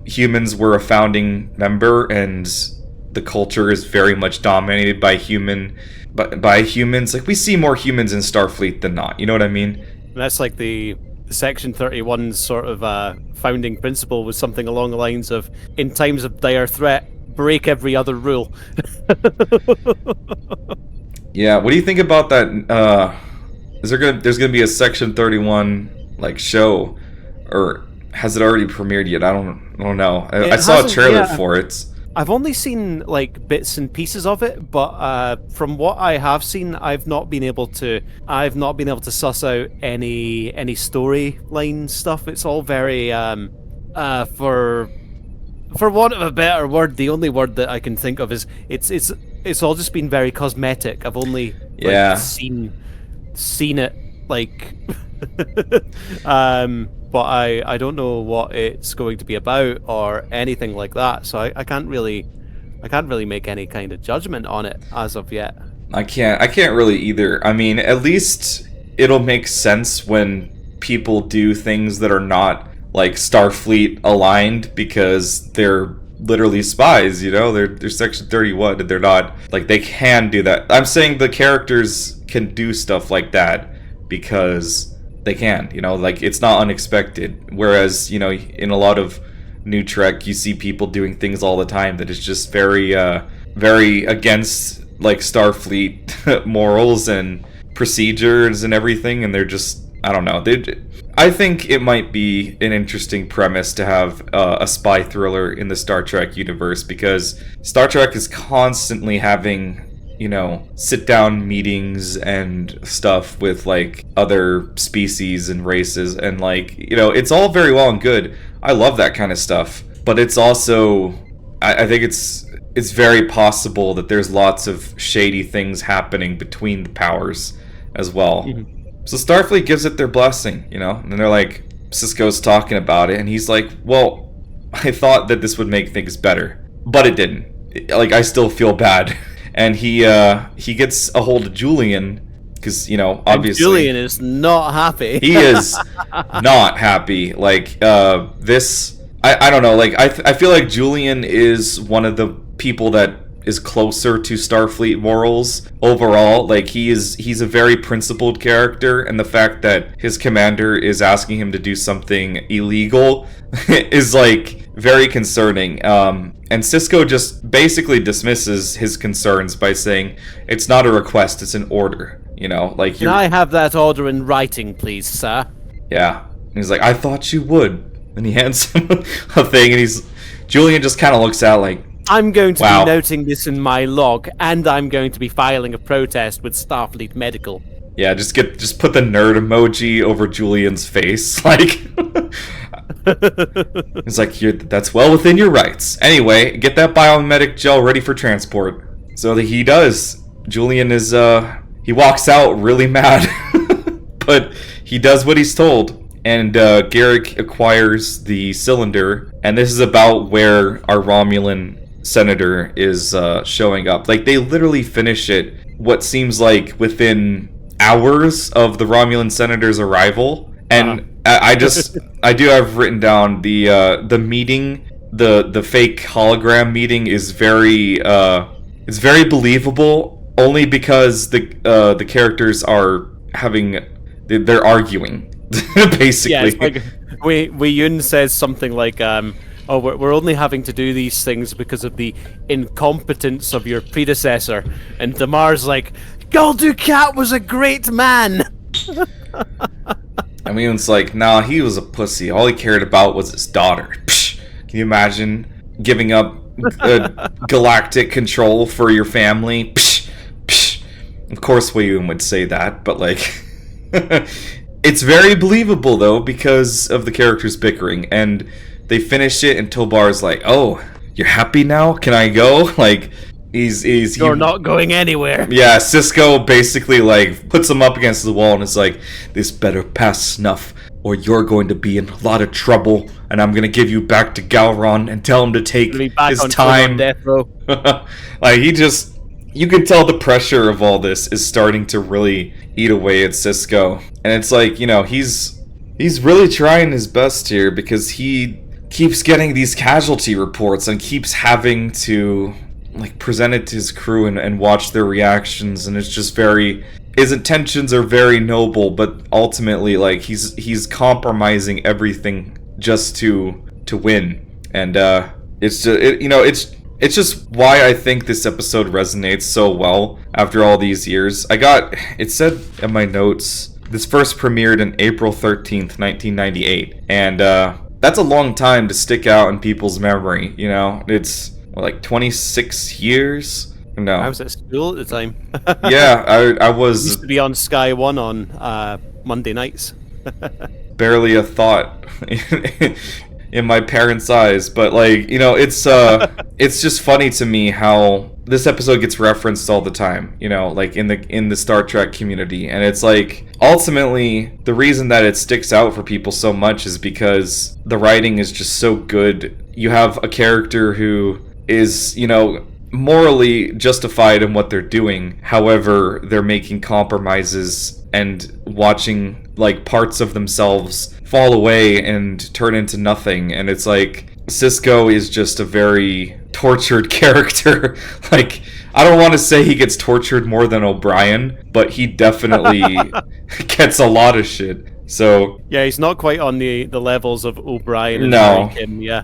Humans were a founding member, and the culture is very much dominated by humans. We see more humans in Starfleet than not, you know what I mean? That's the Section 31's sort of founding principle was something along the lines of, in times of dire threat, break every other rule. Yeah, what do you think about that? There's gonna be a Section 31 show, or has it already premiered yet? I don't know. I saw a trailer for it. I've only seen like bits and pieces of it, but from what I have seen, I've not been able to suss out any storyline stuff. It's all very for want of a better word, the only word that I can think of is it's all just been very cosmetic. I've only seen it like but I don't know what it's going to be about or anything like that, so I can't really make any kind of judgment on it as of yet. I can't really either. I mean, at least it'll make sense when people do things that are not like Starfleet aligned, because they're literally spies, you know? They're Section 31, and they're not, like, they can do that. I'm saying the characters can do stuff like that because they can, you know? Like, it's not unexpected. Whereas, you know, in a lot of New Trek, you see people doing things all the time that is just very, very against, like, Starfleet morals and procedures and everything, and they're just, I don't know. I think it might be an interesting premise to have a spy thriller in the Star Trek universe, because Star Trek is constantly having, you know, sit-down meetings and stuff with, like, other species and races, and, like, you know, it's all very well and good. I love that kind of stuff, but it's also, I think it's very possible that there's lots of shady things happening between the powers as well. Mm-hmm. So Starfleet gives it their blessing, you know? And they're like, Sisko's talking about it, and he's like, well, I thought that this would make things better, but it didn't. Like, I still feel bad. And he gets a hold of Julian, because, you know, obviously... And Julian is not happy. He is not happy. Like, this... I don't know, like, I feel like Julian is one of the people that is closer to Starfleet morals overall. Like, he's a very principled character, and the fact that his commander is asking him to do something illegal is, like, very concerning. And Sisko just basically dismisses his concerns by saying, it's not a request, it's an order, you know? Like, can I have that order in writing, please, sir? Yeah. And he's like, I thought you would. And he hands him a thing, and Julian just kind of looks out like, I'm going to be noting this in my log, and I'm going to be filing a protest with Starfleet Medical. Yeah, just put the nerd emoji over Julian's face, like. It's like, that's well within your rights. Anyway, get that biomedic gel ready for transport. So he does. Julian is he walks out really mad, but he does what he's told. And Garrick acquires the cylinder, and this is about where our Romulan senator is showing up. Like, they literally finish it what seems like within hours of the Romulan senator's arrival. And I do have written down the meeting, the fake hologram meeting is very it's very believable, only because the characters are they're arguing basically. Yeah, it's like Wei Yun says something like oh, we're only having to do these things because of the incompetence of your predecessor. And Damar's like, Gul Dukat was a great man! I mean, it's like, nah, he was a pussy. All he cared about was his daughter. Psh, can you imagine giving up galactic control for your family? Psh, psh. Of course Wei Yun would say that, but like... It's very believable, though, because of the characters bickering, and they finish it, and Tobar's like, oh, you're happy now? Can I go? Like, You're not going anywhere. Yeah, Sisko basically, like, puts him up against the wall, and is like, this better pass snuff, or you're going to be in a lot of trouble, and I'm gonna give you back to Gowron and tell him to take his time. Death row. Like, you can tell the pressure of all this is starting to really eat away at Sisko. And it's like, you know, he's really trying his best here, because he keeps getting these casualty reports and keeps having to, like, present it to his crew and watch their reactions, and it's just his intentions are very noble, but ultimately, like, he's compromising everything just to win. And it's just, it's just why I think this episode resonates so well after all these years. It said in my notes, this first premiered in April 13th, 1998. And that's a long time to stick out in people's memory, you know? It's like 26 years? No. I was at school at the time. Yeah, I was Used to be on Sky One on Monday nights. barely a thought in my parents' eyes, but like, it's just funny to me how this episode gets referenced all the time, like in the Star Trek community, and it's like ultimately the reason that it sticks out for people so much is because the writing is just so good. You have a character who is, morally justified in what they're doing. However, they're making compromises and watching like parts of themselves fall away and turn into nothing. And it's like Sisko is just a very tortured character. Like, I don't want to say he gets tortured more than O'Brien, but he definitely gets a lot of shit. So yeah, he's not quite on the levels of O'Brien and No. Kim. Yeah.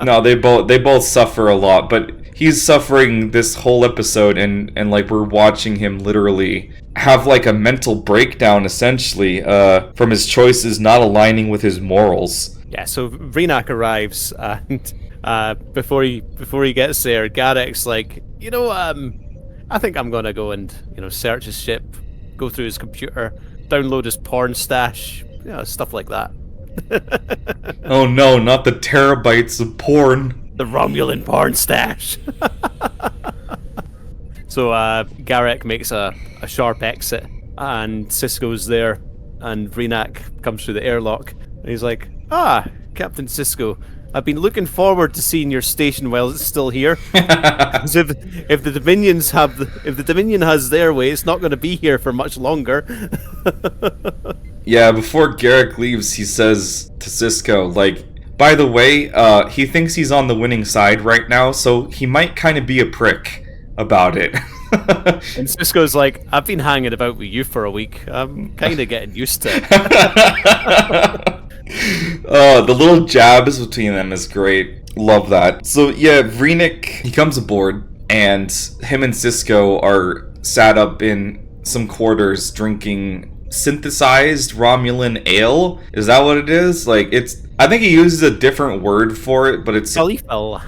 no, they both suffer a lot, but he's suffering this whole episode, and like we're watching him literally have like a mental breakdown essentially from his choices not aligning with his morals. Yeah, so Vreenak arrives, and before he gets there, Garek's like, I think I'm gonna go and search his ship, go through his computer, download his porn stash, stuff like that. Oh no, not the terabytes of porn. The Romulan porn stash. So Garek makes a sharp exit, and Sisko's there, and Vreenak comes through the airlock, and he's like, Captain Sisko, I've been looking forward to seeing your station while it's still here. 'Cause if the Dominion has their way, it's not going to be here for much longer. Yeah, before Garrick leaves, he says to Sisko, like, by the way, he thinks he's on the winning side right now, so he might kind of be a prick about it. And Sisko's like, I've been hanging about with you for a week. I'm kind of getting used to it. The little jabs between them is great. Love that. So yeah, Vreenak, he comes aboard, and him and Sisko are sat up in some quarters drinking synthesized Romulan ale. Is that what it is? Like, I think he uses a different word for it, but it's Khalifel.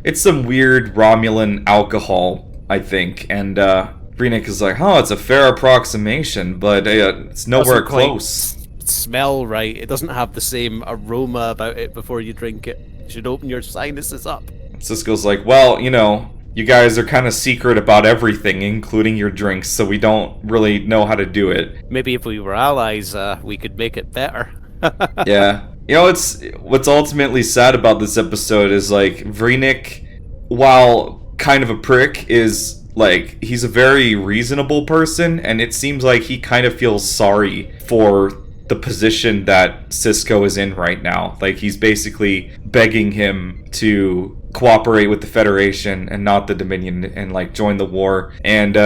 It's some weird Romulan alcohol, I think. And Vreenak is like, it's a fair approximation, but it's nowhere Doesn't quite close. Smell right. It doesn't have the same aroma about it before you drink it. You should open your sinuses up. Sisko's like, well, you guys are kind of secret about everything, including your drinks, so we don't really know how to do it. Maybe if we were allies, we could make it better. Yeah. It's what's ultimately sad about this episode is like Vreenak, while kind of a prick, is like he's a very reasonable person, and it seems like he kind of feels sorry for the position that Sisko is in right now. Like, he's basically begging him to cooperate with the Federation and not the Dominion, and like join the war. And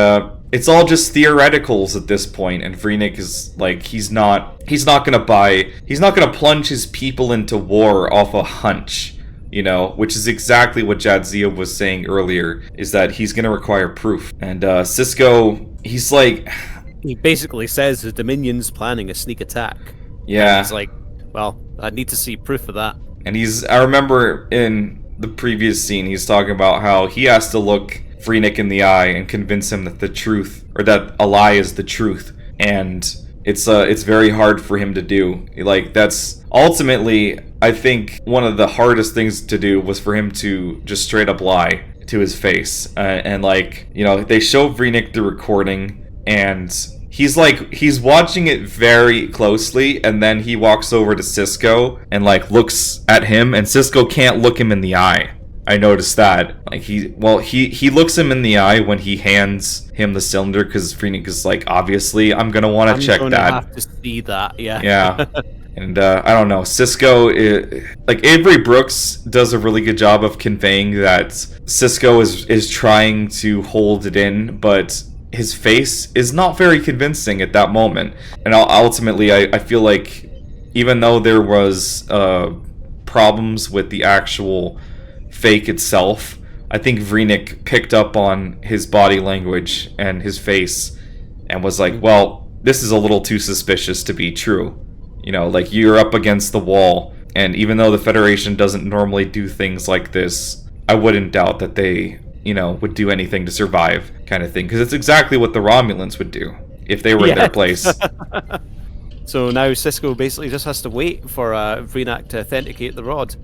it's all just theoreticals at this point, and Vreenak is like, he's not gonna plunge his people into war off a hunch, which is exactly what Jadzia was saying earlier, is that he's gonna require proof. And Sisko, he's like, he basically says the Dominion's planning a sneak attack. yeah. And he's like, well, I need to see proof of that. And I remember in the previous scene, he's talking about how he has to look Vreenak in the eye and convince him that the truth, or that a lie is the truth. And it's very hard for him to do. Like, that's ultimately, I think, one of the hardest things to do was for him to just straight up lie to his face. And like, they show Vreenak the recording, and he's watching it very closely, and then he walks over to Sisko and like looks at him, and Sisko can't look him in the eye. I noticed that. Like, he looks him in the eye when he hands him the cylinder, because Vreenak is like, obviously, I'm gonna want to check that. I'm gonna have to see that, yeah. Yeah. And I don't know, Sisko, like, Avery Brooks does a really good job of conveying that Sisko is trying to hold it in, but his face is not very convincing at that moment. And ultimately, I feel like even though there was problems with the actual fake itself, I think Vreenak picked up on his body language and his face and was like, well, this is a little too suspicious to be true. Like, you're up against the wall And even though the Federation doesn't normally do things like this, I wouldn't doubt that they, would do anything to survive, kind of thing. Because it's exactly what the Romulans would do if they were in their place. So now Sisko basically just has to wait for Vreenak to authenticate the rod.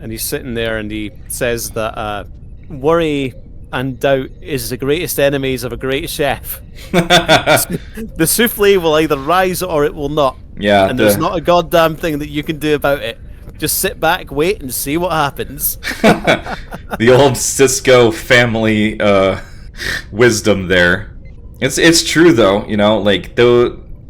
And he's sitting there and he says that worry and doubt is the greatest enemies of a great chef. The souffle will either rise or it will not. Yeah. And there's not a goddamn thing that you can do about it. Just sit back, wait, and see what happens. The old Sisko family wisdom there. It's true though,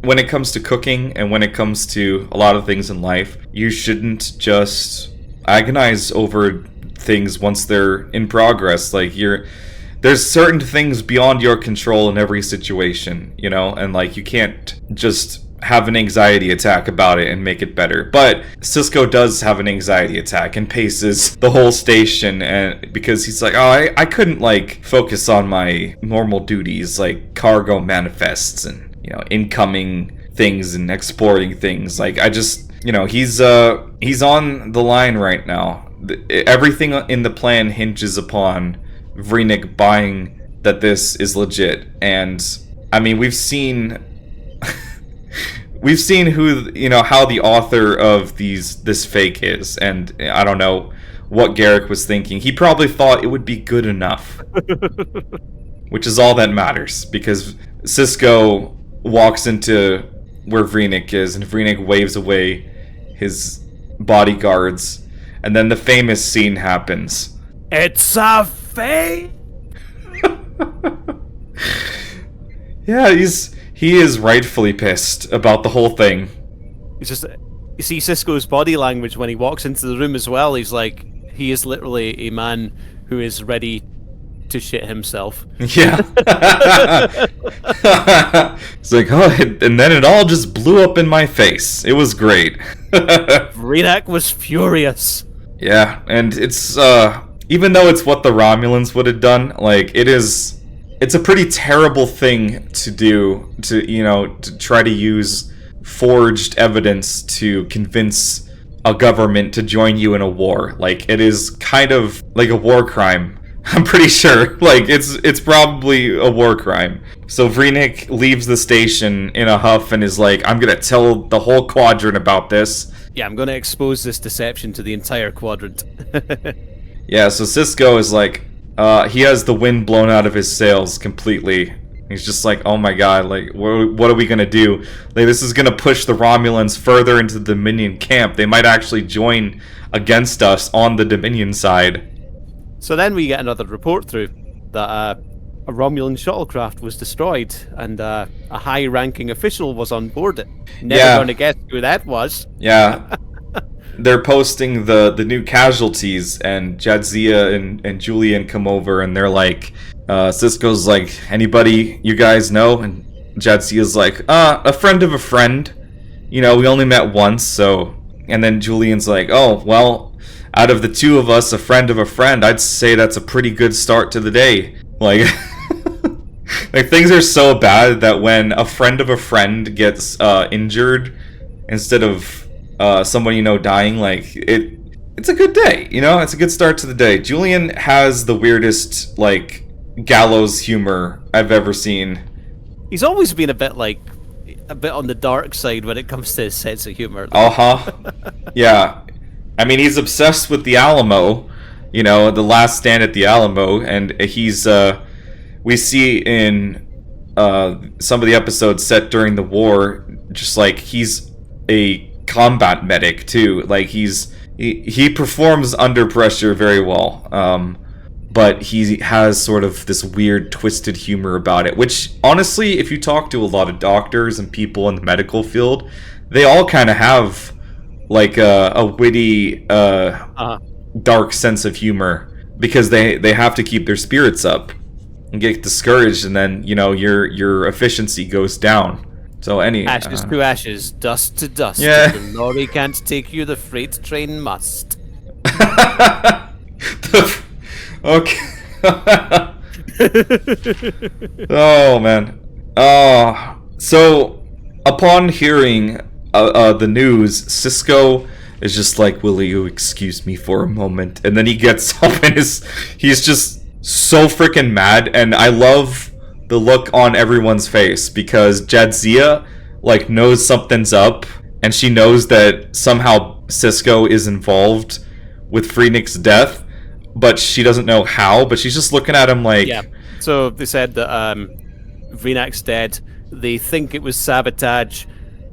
when it comes to cooking and when it comes to a lot of things in life, you shouldn't just agonize over things once they're in progress. There's certain things beyond your control in every situation, and you can't just have an anxiety attack about it and make it better. But Sisko does have an anxiety attack and paces the whole station, and because he's like, I couldn't focus on my normal duties like cargo manifests and incoming things and exporting things. I just he's on the line right now. Everything in the plan hinges upon Vreenak buying that this is legit. And I mean, we've seen who how the author of this fake is, and I don't know what Garrick was thinking. He probably thought it would be good enough, which is all that matters, because Sisko walks into where Vreenak is, and Vreenak waves away his bodyguards, and then the famous scene happens. It's a fake. Yeah, he is rightfully pissed about the whole thing. It's just, you see Sisko's body language when he walks into the room as well. He is literally a man who is ready to shit himself. Yeah. It's and then it all just blew up in my face. It was great. Vreenak was furious. Yeah, and it's even though it's what the Romulans would have done, it's a pretty terrible thing to do, to try to use forged evidence to convince a government to join you in a war. It is kind of like a war crime. I'm pretty sure. It's probably a war crime. So Vreenak leaves the station in a huff and is like, I'm gonna tell the whole quadrant about this. Yeah, I'm gonna expose this deception to the entire quadrant. Yeah, so Sisko is he has the wind blown out of his sails completely. He's just like, oh my god, what are we gonna do? This is gonna push the Romulans further into the Dominion camp. They might actually join against us on the Dominion side. So then we get another report through that a Romulan shuttlecraft was destroyed, and a high-ranking official was on board it. Never going to guess who that was. Yeah. They're posting the new casualties, and Jadzia and Julian come over, and they're like, Sisko's like, anybody you guys know? And Jadzia's like, a friend of a friend. We only met once, so... And then Julian's like, oh, well... Out of the two of us, a friend of a friend, I'd say that's a pretty good start to the day. Things are so bad that when a friend of a friend gets injured instead of someone dying, it's a good day, It's a good start to the day. Julian has the weirdest, gallows humor I've ever seen. He's always been a bit on the dark side when it comes to his sense of humor. Uh-huh. Yeah. I mean, he's obsessed with the Alamo, the last stand at the Alamo, and he's, we see in some of the episodes set during the war, just he's a combat medic too. He performs under pressure very well, but he has sort of this weird twisted humor about it, which honestly, if you talk to a lot of doctors and people in the medical field, they all kind of have a witty, dark sense of humor, because they have to keep their spirits up and get discouraged, and then your efficiency goes down. So ashes to ashes, dust to dust. Yeah. If the lorry can't take you, the freight train must. Okay. Oh man. So upon hearing the news, Sisko is just like, will you excuse me for a moment? And then he gets up and he's just so freaking mad. And I love the look on everyone's face, because Jadzia like knows something's up, and she knows that somehow Sisko is involved with Phoenix's death, but she doesn't know how. But she's just looking at him like, yeah. So they said that Vrenak's dead. They think it was sabotage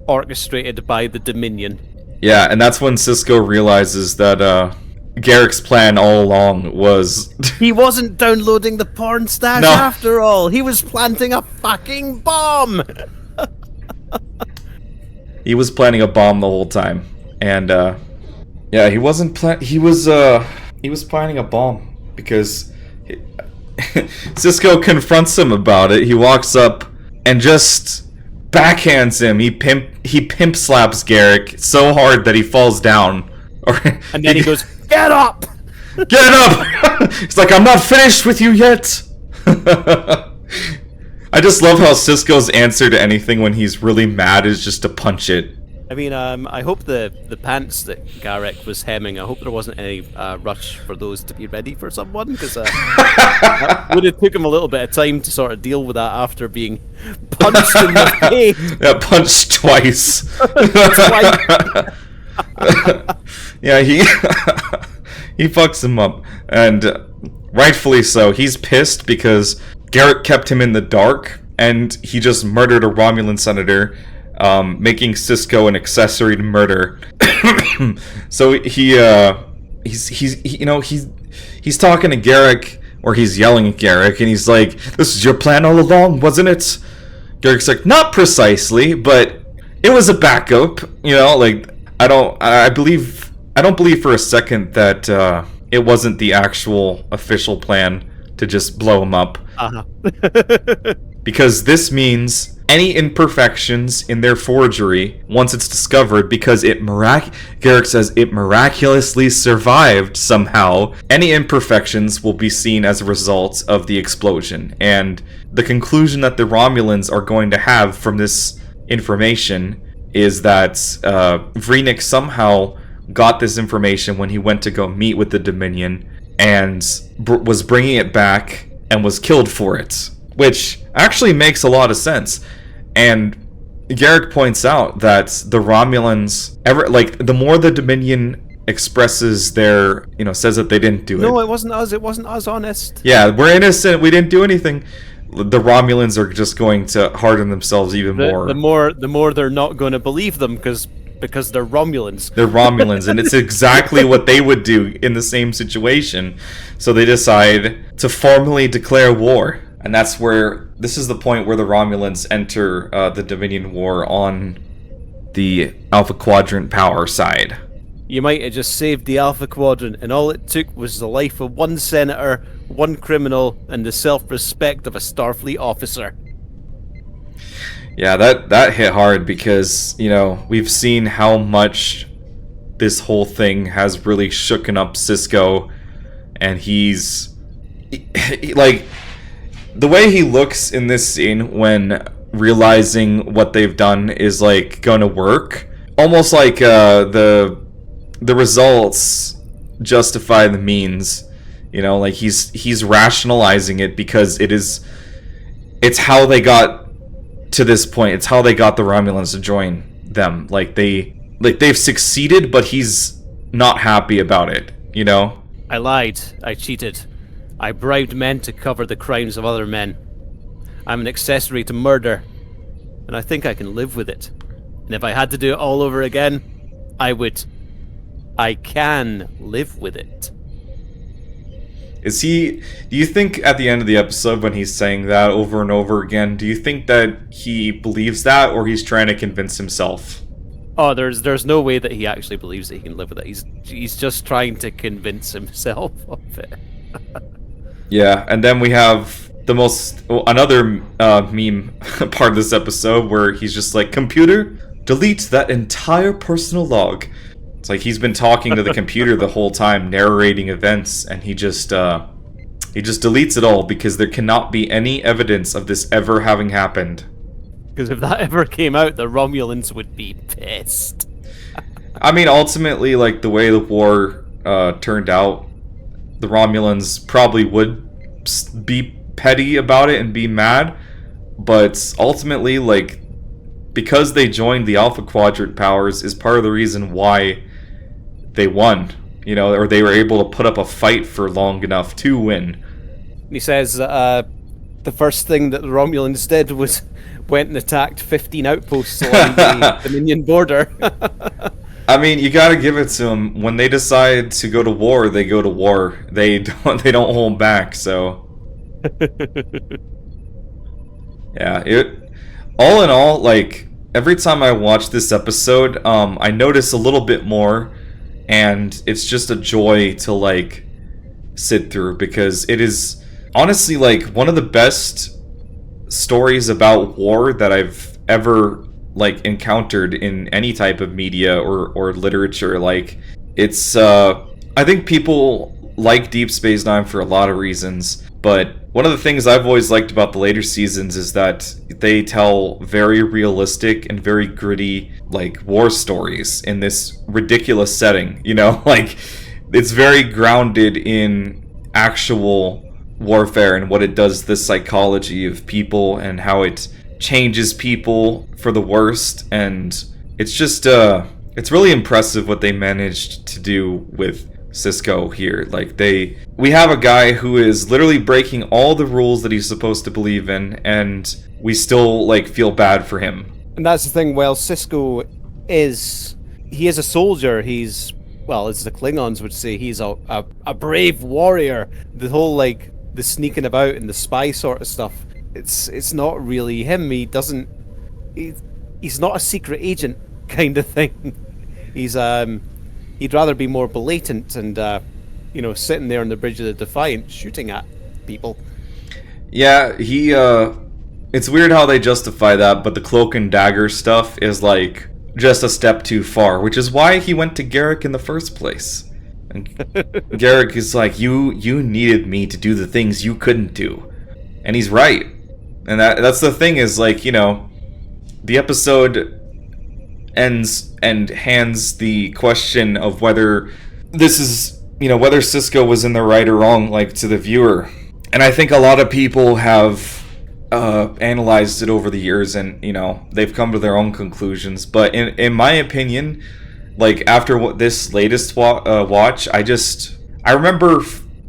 orchestrated by the Dominion. yeah. And that's when Sisko realizes that Garrick's plan all along was He wasn't downloading the porn stash No. after all. He was planting a fucking bomb. he was planning a bomb the whole time. And yeah, he wasn't he was planning a bomb, because Sisko confronts him about it. He walks up and just backhands him. He pimp slaps Garrick so hard that he falls down. And then he goes, "Get up!" "Get up!" He's like, "I'm not finished with you yet." I just love how Sisko's answer to anything when he's really mad is just to punch it. I mean, I hope the pants that Garrick was hemming, I hope there wasn't any rush for those to be ready for someone, because would have took him a little bit of time to sort of deal with that after being punched in the face. Yeah, punched twice. Yeah, he fucks him up, and rightfully so. He's pissed because Garrick kept him in the dark, and he just murdered a Romulan senator, making Sisko an accessory to murder. So he's talking to Garrick, or he's yelling at Garrick, and he's like, "This is your plan all along, wasn't it?" Garrick's like, "Not precisely, but it was a backup." Like, I don't believe for a second that it wasn't the actual official plan to just blow him up. Because this means any imperfections in their forgery, once it's discovered, because Garrick says it miraculously survived somehow, any imperfections will be seen as a result of the explosion. And the conclusion that the Romulans are going to have from this information is that Vrenik somehow got this information when he went to go meet with the Dominion, and was bringing it back and was killed for it, which actually makes a lot of sense. And Garrick points out that the Romulans the more the Dominion expresses their, says that they didn't do it. No, it wasn't us, honest. Yeah, we're innocent, we didn't do anything. The Romulans are just going to harden themselves even more. The more they're not going to believe them, because they're Romulans. They're Romulans, and it's exactly what they would do in the same situation. So they decide to formally declare war. And this is the point where the Romulans enter the Dominion War on the Alpha Quadrant power side. You might have just saved the Alpha Quadrant, and all it took was the life of one senator, one criminal, and the self-respect of a Starfleet officer. Yeah, that hit hard, because, we've seen how much this whole thing has really shooken up Sisko, and he's like, the way he looks in this scene when realizing what they've done is like gonna work, almost like the results justify the means. Like he's rationalizing it, because it's how they got to this point. It's how they got the Romulans to join them. They've succeeded, but he's not happy about it, I lied. I cheated. I bribed men to cover the crimes of other men. I'm an accessory to murder, and I think I can live with it. And if I had to do it all over again, I would. I can live with it. Do you think at the end of the episode, when he's saying that over and over again, do you think that he believes that, or he's trying to convince himself? Oh, there's no way that he actually believes that he can live with it. He's just trying to convince himself of it. Yeah, and then we have another meme part of this episode where he's just like, "Computer, delete that entire personal log." It's like he's been talking to the computer the whole time, narrating events, and he just deletes it all, because there cannot be any evidence of this ever having happened. Because if that ever came out, the Romulans would be pissed. I mean, ultimately, like, the way the war turned out, the Romulans probably would be petty about it and be mad, but ultimately, like, because they joined the Alpha Quadrant powers is part of the reason why they won, you know, or they were able to put up a fight for long enough to win. He says that the first thing that the Romulans did was went and attacked 15 outposts along the Dominion border. I mean, you gotta give it to them. When they decide to go to war, they go to war. They don't hold back. So, yeah. All in all, like, every time I watch this episode, I notice a little bit more, and it's just a joy to, like, sit through, because it is honestly, like, one of the best stories about war that I've ever, like, encountered in any type of media or literature. Like, it's I think people like Deep Space Nine for a lot of reasons, but one of the things I've always liked about the later seasons is that they tell very realistic and very gritty, like, war stories in this ridiculous setting, you know? Like, it's very grounded in actual warfare and what it does to the psychology of people and how it changes people for the worst. And it's just it's really impressive what they managed to do with Sisko here. Like, we have a guy who is literally breaking all the rules that he's supposed to believe in, and we still, like, feel bad for him. And that's the thing. Well, Sisko is a soldier. He's, well, as the Klingons would say, he's a brave warrior. The whole, like, the sneaking about and the spy sort of stuff, it's not really him. He's not a secret agent kind of thing. He'd rather be more blatant and sitting there on the bridge of the Defiant shooting at people. Yeah, it's weird how they justify that, but the cloak and dagger stuff is, like, just a step too far, which is why he went to Garrick in the first place. And Garrick is like, you needed me to do the things you couldn't do. And he's right. And that's the thing, is, like, you know, the episode ends and hands the question of whether this is, you know, whether Sisko was in the right or wrong, like, to the viewer. And I think a lot of people have analyzed it over the years, and, you know, they've come to their own conclusions. But in my opinion, like, after this latest watch, I remember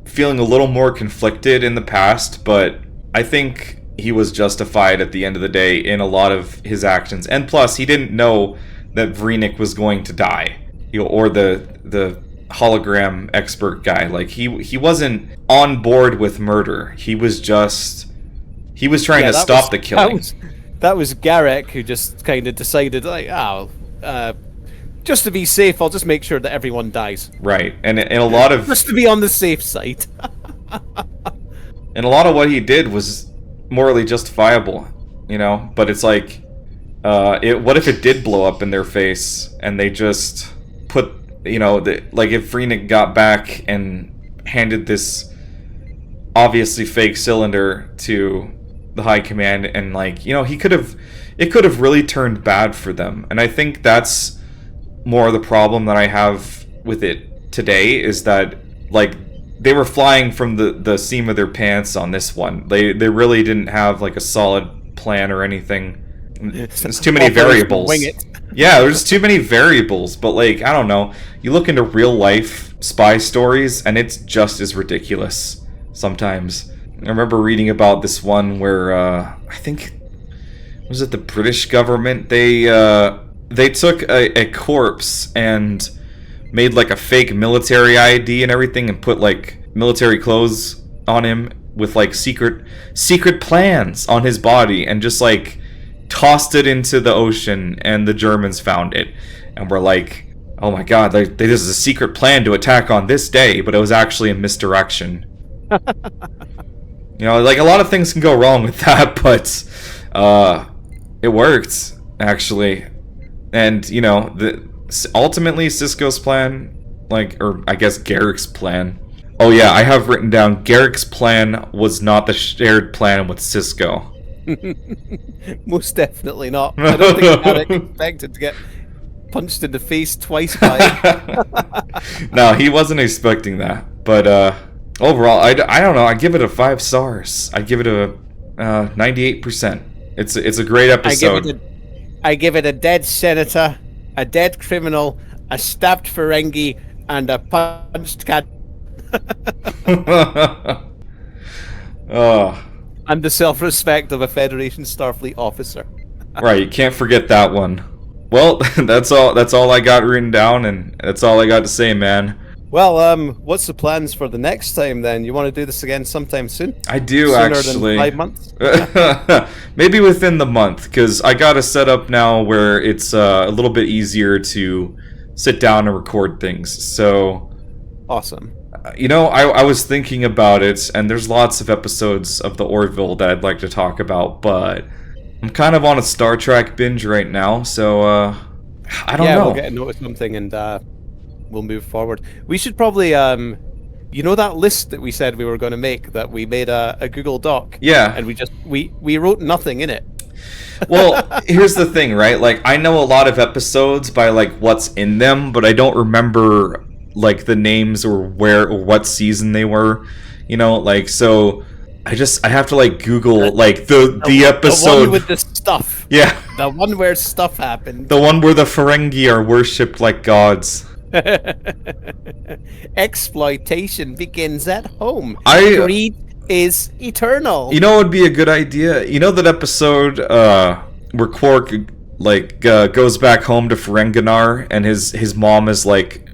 feeling a little more conflicted in the past, but I think he was justified at the end of the day in a lot of his actions. And plus, he didn't know that Vreenik was going to die, you know, or the hologram expert guy. Like, he wasn't on board with murder. He was trying to stop the killing. That was Garrick, who just kind of decided, like, just to be safe, I'll just make sure that everyone dies. Right, and a lot of... just to be on the safe side. And a lot of what he did was morally justifiable, you know? But it's like, what if it did blow up in their face, and they just put, you know, like, if Vreenik got back and handed this obviously fake cylinder to the High Command, and, like, you know, it could have really turned bad for them. And I think that's more of the problem that I have with it today, is that, like, they were flying from the seam of their pants on this one. They really didn't have, like, a solid plan or anything. There's too many variables. Wing it. Yeah, there's too many variables. But, like, I don't know. You look into real life spy stories, and it's just as ridiculous sometimes. I remember reading about this one where I think, was it the British government? They took a corpse and made, like, a fake military ID and everything, and put, like, military clothes on him with, like, secret plans on his body, and just, like, tossed it into the ocean, and the Germans found it and were like, oh my god, this is a secret plan to attack on this day, but it was actually a misdirection. You know, like, a lot of things can go wrong with that, but it worked, actually. And, you know, ultimately Sisko's plan, like, or I guess Garrick's plan. Oh yeah, I have written down, Garrick's plan was not the shared plan with Sisko. Most definitely not. I don't think Garrick expected to get punched in the face twice by him. No, he wasn't expecting that. But overall, I don't know. I give it a 5 stars. I give it a 98%. It's a great episode. I give it a dead senator, a dead criminal, a stabbed Ferengi, and a punched cat. And the self-respect of a Federation Starfleet officer. Right, you can't forget that one. Well, that's all I got written down, and that's all I got to say, man. Well, what's the plans for the next time then? You want to do this again sometime soon? I do, Sooner actually. Than 5 months? Maybe within the month, because I got a setup now where it's a little bit easier to sit down and record things. So, awesome. You know, I was thinking about it, and there's lots of episodes of the Orville that I'd like to talk about, but I'm kind of on a Star Trek binge right now, so I don't know. Yeah, we'll get a note of something and we'll move forward. We should probably, you know that list that we said we were going to make, that we made a Google Doc? Yeah. And we wrote nothing in it. Well, here's the thing, right? Like, I know a lot of episodes by, like, what's in them, but I don't remember, like, the names or where or what season they were, you know? Like, so I have to, like, Google, like, the episode. The one with the stuff. Yeah. The one where stuff happened. The one where the Ferengi are worshipped like gods. Exploitation begins at home. Greed is eternal. You know what would be a good idea? You know that episode where Quark goes back home to Ferenginar and his mom is like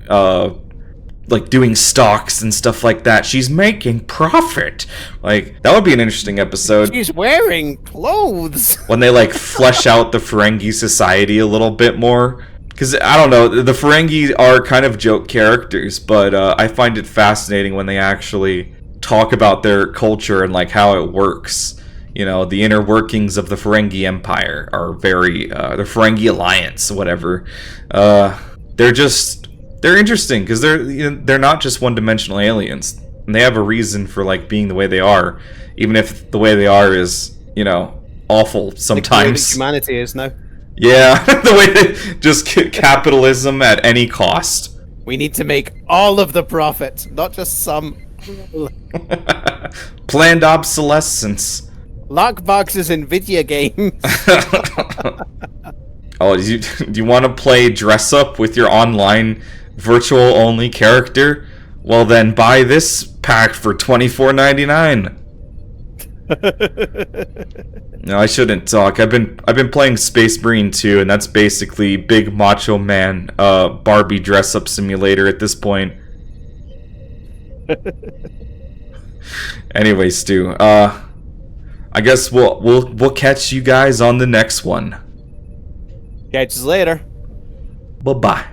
doing stocks and stuff like that. She's making profit. Like, that would be an interesting episode. She's wearing clothes. When they like flesh out the Ferengi society a little bit more. Because, I don't know, the Ferengi are kind of joke characters, but I find it fascinating when they actually talk about their culture and like how it works. You know, the inner workings of the Ferengi Empire are very, the Ferengi Alliance, whatever. They're interesting because they're not just one-dimensional aliens. And they have a reason for like being the way they are, even if the way they are is, you know, awful sometimes. Like humanity is now. Yeah, the way they just capitalism at any cost. We need to make all of the profit, not just some. Planned obsolescence. Lockboxes in video games. Oh, do you want to play dress up with your online virtual only character? Well, then buy this pack for $24.99. No, I shouldn't talk. I've been playing Space Marine 2, and that's basically big macho man Barbie dress up simulator at this point. Anyway, Stu, I guess we'll catch you guys on the next one. Catch you later. Bye-bye.